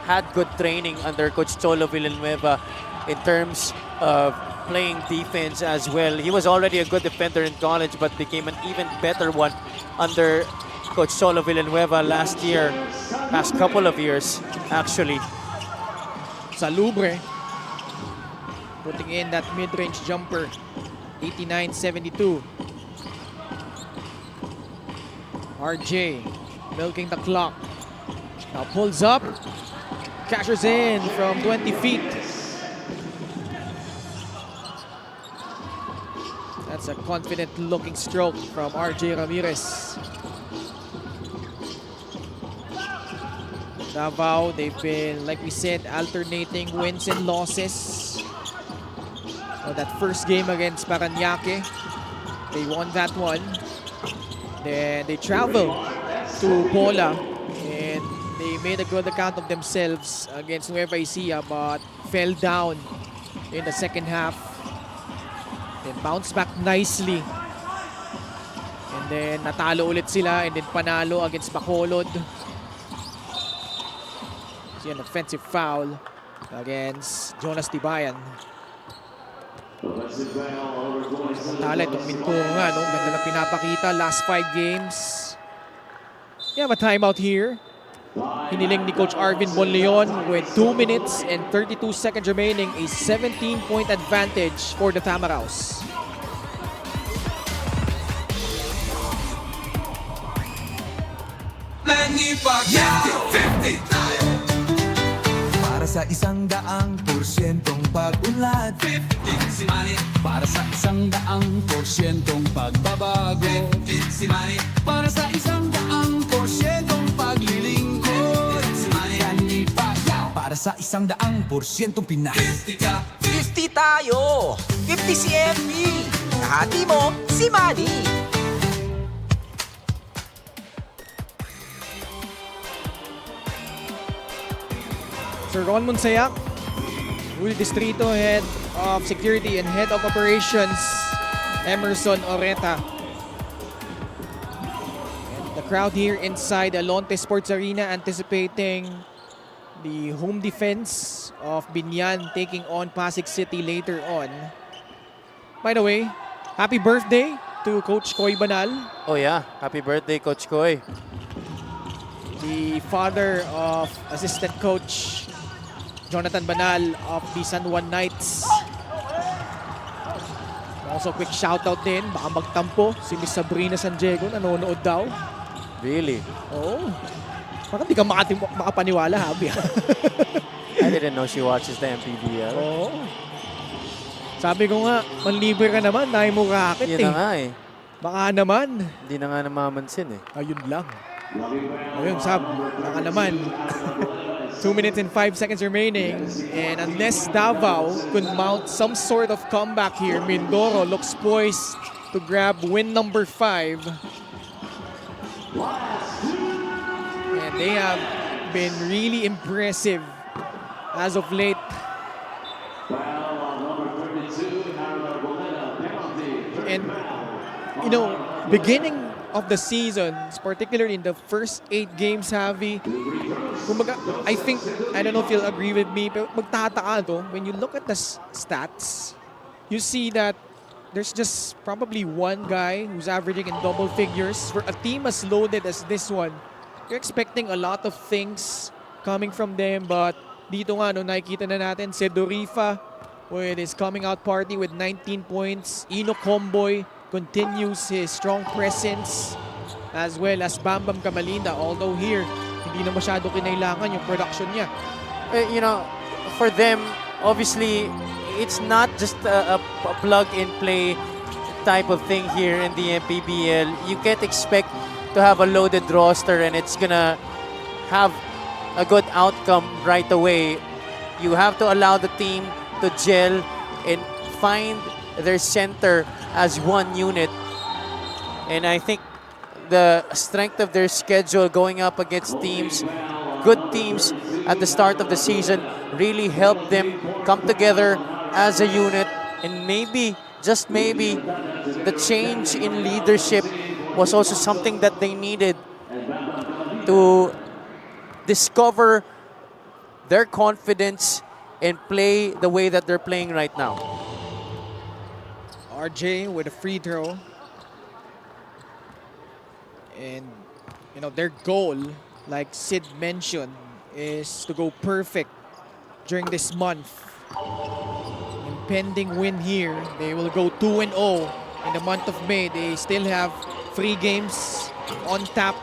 had good training under Coach Cholo Villanueva in terms of playing defense as well. He was already a good defender in college but became an even better one under Coach Cholo Villanueva last year, past couple of years actually. Salubre putting in that mid-range jumper. 89-72. RJ milking the clock. Now pulls up. Cashes in from 20 feet. That's a confident looking stroke from RJ Ramirez. Davao, they've been, like we said, alternating wins and losses. So that first game against Parañaque, they won that one. Then they traveled to Pola and they made a good account of themselves against Nueva Ecija but fell down in the second half. Then bounced back nicely. And then natalo ulit sila and then panalo against Bacolod. An offensive foul against Jonas Tibayan. Tala itong Mindoro nga, no? Ganda na pinapakita. Last 5 games. You have a timeout here. Hiniling ni Coach Arvin Bonleon with 2 minutes and 32 seconds remaining. A 17-point advantage for the Tamaraws. Para sa 100%'ong pag-unlad, 15 si Manny. Para sa 100%'ong pagbabago, 15 si Manny. Para sa 100%'ong paglilingkod, 15 si Manny. Kanipagyaw. Para sa 100%'ong Pinas, 50 ka. 50 tayo. 50 si MP. Kahati mo si Manny. Sir Ron Monsayak, Willie Distrito, Head of Security and Head of Operations, Emerson Oreta. And the crowd here inside Alonte Sports Arena anticipating the home defense of Binyan taking on Pasig City later on. By the way, happy birthday to Coach Koy Banal. Oh yeah, happy birthday Coach Koy. The father of assistant coach Jonathan Banal of the San Juan Knights. Also quick shoutout din, baka magtampo si Miss Sabrina San Diego, nanonood daw. Really? Oo. Baka di ka makapaniwala, Habi. I didn't know she watches the MPBL. Oo. Sabi ko nga, manlibre ka naman, dahil mo racket Yun na nga eh. Baka naman. Hindi na nga namamansin eh. Ayun lang. Ayun, Sab, baka naman. 2 minutes and 5 seconds remaining. And unless Davao could mount some sort of comeback here, Mindoro looks poised to grab win number 5. And they have been really impressive as of late. And, you know, beginning of the season, particularly in the first 8 games, Javi, kumbaga, I think, I don't know if you'll agree with me, pero magtataka to, when you look at the stats, you see that there's just probably one guy who's averaging in double figures. For a team as loaded as this one, you're expecting a lot of things coming from them, but dito nga, no, nakikita na natin, Sedorifa with his coming out party with 19 points, Ino Comboy continues his strong presence, as well as Bambam Kamalinda, although here, hindi na masyado kinailangan yung production niya. You know, for them, obviously, it's not just a plug-and-play type of thing here in the MPBL. You can't expect to have a loaded roster and it's gonna have a good outcome right away. You have to allow the team to gel and find their center as one unit. And I think the strength of their schedule going up against teams, good teams at the start of the season, really helped them come together as a unit. And maybe, just maybe, the change in leadership was also something that they needed to discover their confidence and play the way that they're playing right now. RJ with a free throw. And, you know, their goal, like Sid mentioned, is to go perfect during this month. Impending win here, they will go 2-0 in the month of May. They still have 3 games on tap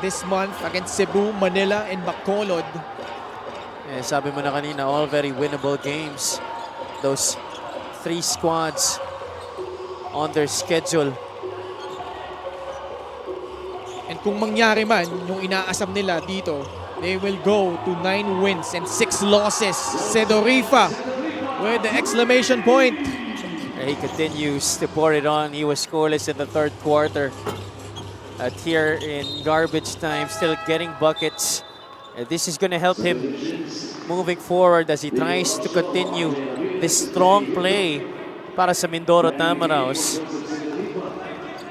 this month against Cebu, Manila, and Bacolod. Eh, sabi mo na kanina, all very winnable games. Those 3 squads on their schedule. And kung mangyari man, yung inaasam nila dito, they will go to 9 wins and 6 losses. Sedorifa with the exclamation point. He continues to pour it on. He was scoreless in the third quarter. At here in garbage time, still getting buckets. This is going to help him moving forward as he tries to continue this strong play para sa Mindoro Tamaraws.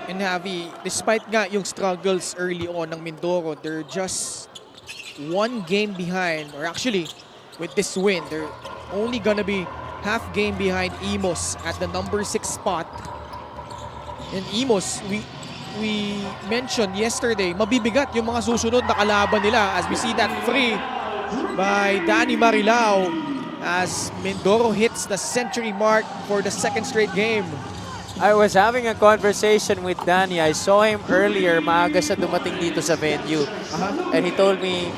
And Javi, despite nga yung struggles early on ng Mindoro, they're just 1 game behind. Or actually, with this win, they're only gonna be half game behind Imos at the number 6 spot. And Imos, we mentioned yesterday, mabibigat yung mga susunod na kalaban nila as we see that free by Danny Marilao as Mindoro hits the century mark for the 2nd straight game. I was having a conversation with Danny. I saw him earlier, maaga siya dumating dito sa venue. And he told me,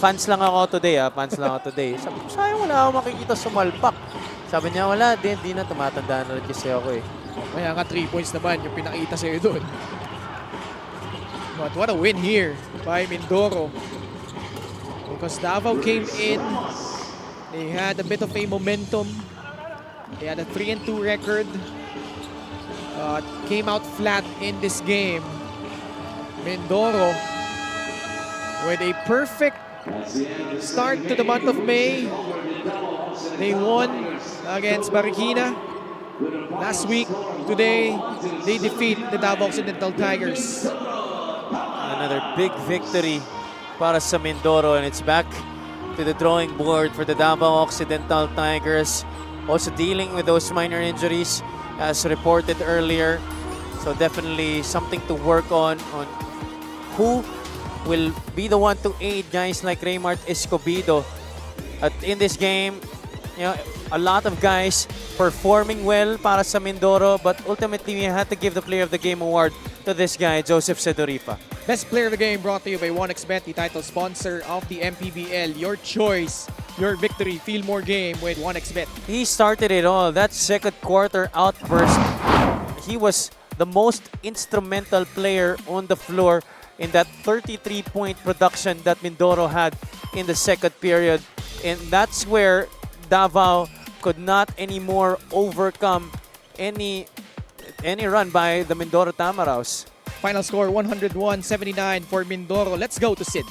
fans lang ako today, fans lang ako today. Sabi ko, sayang wala ako makikita sumalpak. Sabi niya, wala din, di na, tumatanda na rin kasi ako eh. Kaya nga 3 points naman yung pinakita sa'yo doon. But what a win here by Mindoro. Because Davao came in, they had a bit of a momentum. They had a 3-2 record. Came out flat in this game. Mindoro with a perfect start to the month of May. They won against Marikina last week. Today, they defeat the Davao Occidental Tigers. Another big victory para sa Mindoro, and it's back to the drawing board for the Davao Occidental Tigers. Also dealing with those minor injuries as reported earlier. So definitely something to work on who will be the one to aid guys like Raymart Escobedo. At in this game, you know, a lot of guys performing well para sa Mindoro, but ultimately we had to give the Player of the Game award to this guy, Joseph Sedorifa. Best Player of the Game brought to you by 1xBet, the title sponsor of the MPBL. Your choice, your victory. Feel more game with 1xBet. He started it all. That second quarter outburst, he was the most instrumental player on the floor in that 33-point production that Mindoro had in the second period. And that's where Davao could not anymore overcome any run by the Mindoro Tamaraws. Final score 101-79 for Mindoro. Let's go to Sid.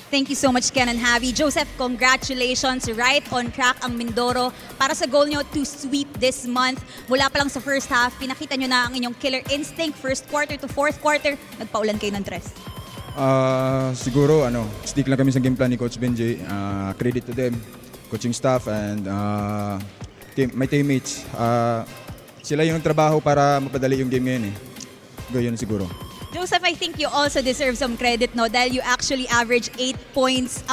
Thank you so much, Ken and Javi. Joseph, congratulations. Right on track ang Mindoro para sa goal nyo to sweep this month. Mula pa lang sa first half, pinakita nyo na ang inyong killer instinct. First quarter to fourth quarter, nagpaulan kayo ng tres. Siguro, stick lang kami sa game plan ni Coach Benji. Credit to them, coaching staff, and my teammates. Sila yung trabaho para mapadali yung game ngayon eh. Ganyan siguro. Joseph, I think you also deserve some credit, no? Dahil you actually averaged 8 points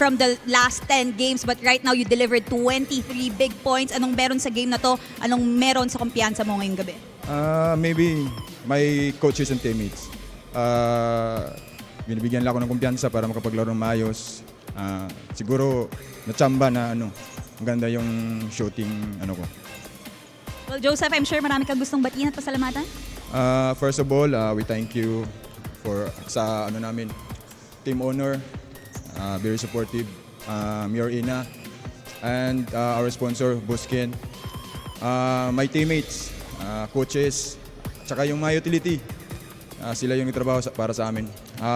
from the last 10 games, but right now you delivered 23 big points. Anong meron sa game na to? Anong meron sa kumpiyansa mo ngayong gabi? Maybe my coaches and teammates. Binibigyan lang ako ng kumpiyansa para makapaglaro ng maayos. Siguro natsamba na maganda yung shooting ko. Well, Joseph, I'm sure marami kang gustong batiin at pasalamatan. First of all, we thank you for sa namin team owner, very supportive, Mayor Ina, and our sponsor, Buskin, my teammates, coaches, tsaka yung mga utility. Sila yung trabaho para sa amin.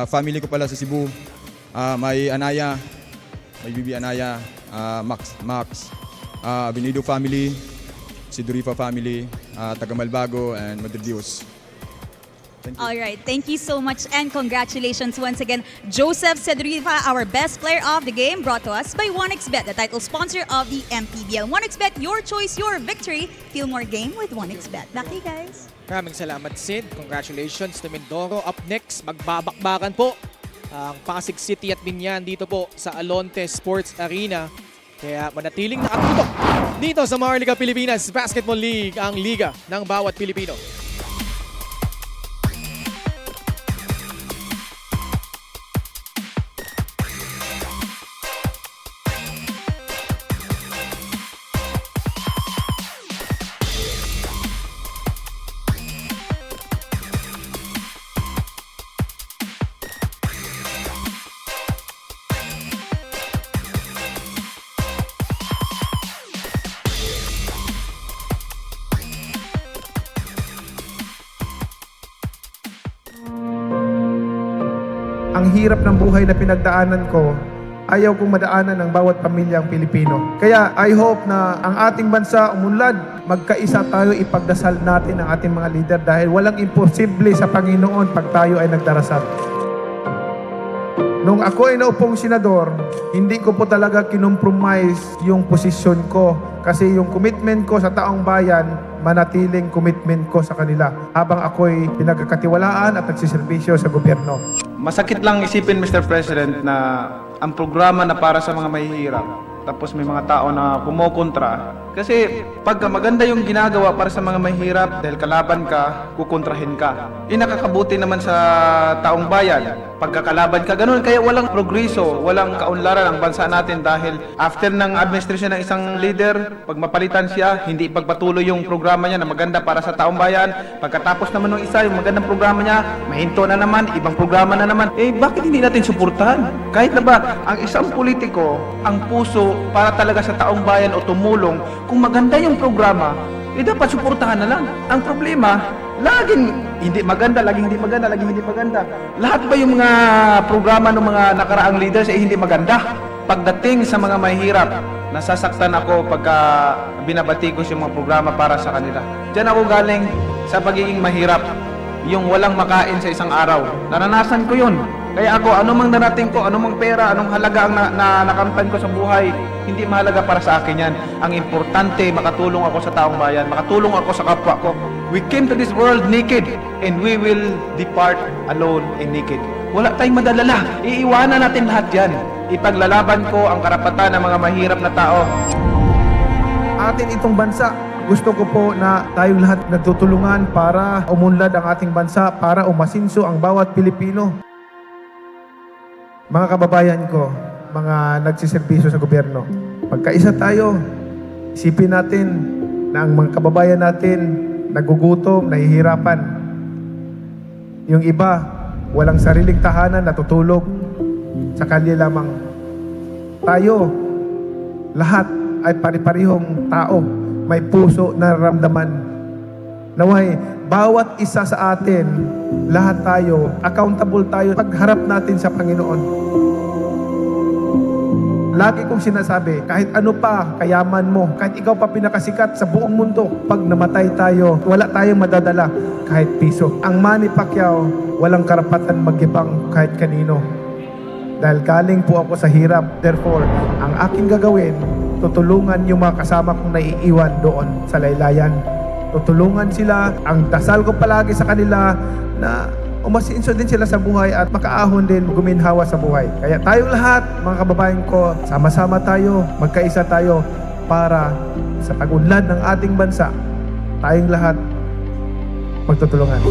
Family ko pala sa Cebu, may Anaya, may Bibi Anaya, Max, Benido family, Sidurifa family, taga Malbago, and Madre Dios. All right, thank you so much and congratulations once again, Joseph Cedriva, our best player of the game, brought to us by 1xBet, the title sponsor of the MPBL. 1xBet, your choice, your victory. Feel more game with 1xBet. Back to you guys. Maraming salamat, Sid. Congratulations to Mindoro. Up next, magbabakbakan po ang Pasig City at Binyan dito po sa Alonte Sports Arena. Kaya manatiling nakatutok dito sa Maharlika Pilipinas Basketball League, ang liga ng bawat Pilipino. Ang hirap ng buhay na pinagdaanan ko, ayaw kong madaanan ng bawat pamilyang Pilipino. Kaya I hope na ang ating bansa umunlad, magkaisa tayo, ipagdasal natin ang ating mga leader dahil walang imposible sa Panginoon pag tayo ay nagdarasal. Nung ako ay naupong senador, hindi ko po talaga kinompromise yung posisyon ko kasi yung commitment ko sa taong bayan, manatiling commitment ko sa kanila habang ako'y pinagkakatiwalaan at nagsiservisyo sa gobyerno. Masakit lang isipin, Mr. President, na ang programa na para sa mga mahihirap, tapos may mga tao na kumokontra. Kasi pagka maganda yung ginagawa para sa mga mahihirap, dahil kalaban ka, kukontrahin ka. Nakakabuti naman sa taong bayan. Pagkakalaban ka, ganun. Kaya walang progreso, walang kaunlaran ang bansa natin dahil after ng administrasyon ng isang leader, pag mapalitan siya, hindi ipagpatuloy yung programa niya na maganda para sa taong bayan. Pagkatapos naman ng isa, yung magandang programa niya, mahinto na naman, ibang programa na naman. Bakit hindi natin suportahan? Kahit na ba, ang isang politiko, ang puso para talaga sa taong bayan o tumulong, kung maganda yung programa, dapat suportahan na lang. Ang problema, laging hindi maganda, laging hindi maganda, laging hindi maganda. Lahat ba yung mga programa ng mga nakaraang leaders ay hindi maganda? Pagdating sa mga mahihirap, nasasaktan ako pagka binabatikos yung mga programa para sa kanila. Diyan ako galing sa pagiging mahirap. Yung walang makain sa isang araw. Naranasan ko yun. Kaya ako, anumang narating ko, anumang pera, anong halaga ang nakamtan ko sa buhay, hindi mahalaga para sa akin yan. Ang importante, makatulong ako sa taong bayan, makatulong ako sa kapwa ko. We came to this world naked, and we will depart alone and naked. Wala tayong madalala. Iiwanan natin lahat yan. Ipaglalaban ko ang karapatan ng mga mahirap na tao. Atin itong bansa, gusto ko po na tayong lahat nagtutulungan para umunlad ang ating bansa, para umasinso ang bawat Pilipino. Mga kababayan ko, mga nagsiservisyo sa gobyerno, magkaisa tayo, isipin natin na ang mga kababayan natin nagugutom, nahihirapan. Yung iba, walang sariling tahanan, natutulog sa kalye lamang. Tayo, lahat ay pari-parihong tao, may puso na nararamdaman. Naway, bawat isa sa atin, lahat tayo, accountable tayo pagharap natin sa Panginoon. Lagi kong sinasabi, kahit ano pa kayaman mo, kahit ikaw pa pinakasikat sa buong mundo, pag namatay tayo, wala tayong madadala kahit piso. Ang Manny Pacquiao, walang karapatan magyabang kahit kanino. Dahil galing po ako sa hirap. Therefore, ang aking gagawin, tutulungan yung mga kasama kong naiiwan doon sa laylayan. Tutulungan sila. Ang dasal ko palagi sa kanila na umasinso din sila sa buhay at makaahon din guminhawa sa buhay. Kaya tayong lahat, mga kababayan ko, sama-sama tayo, magkaisa tayo para sa pag-unlad ng ating bansa, tayong lahat magtutulungan.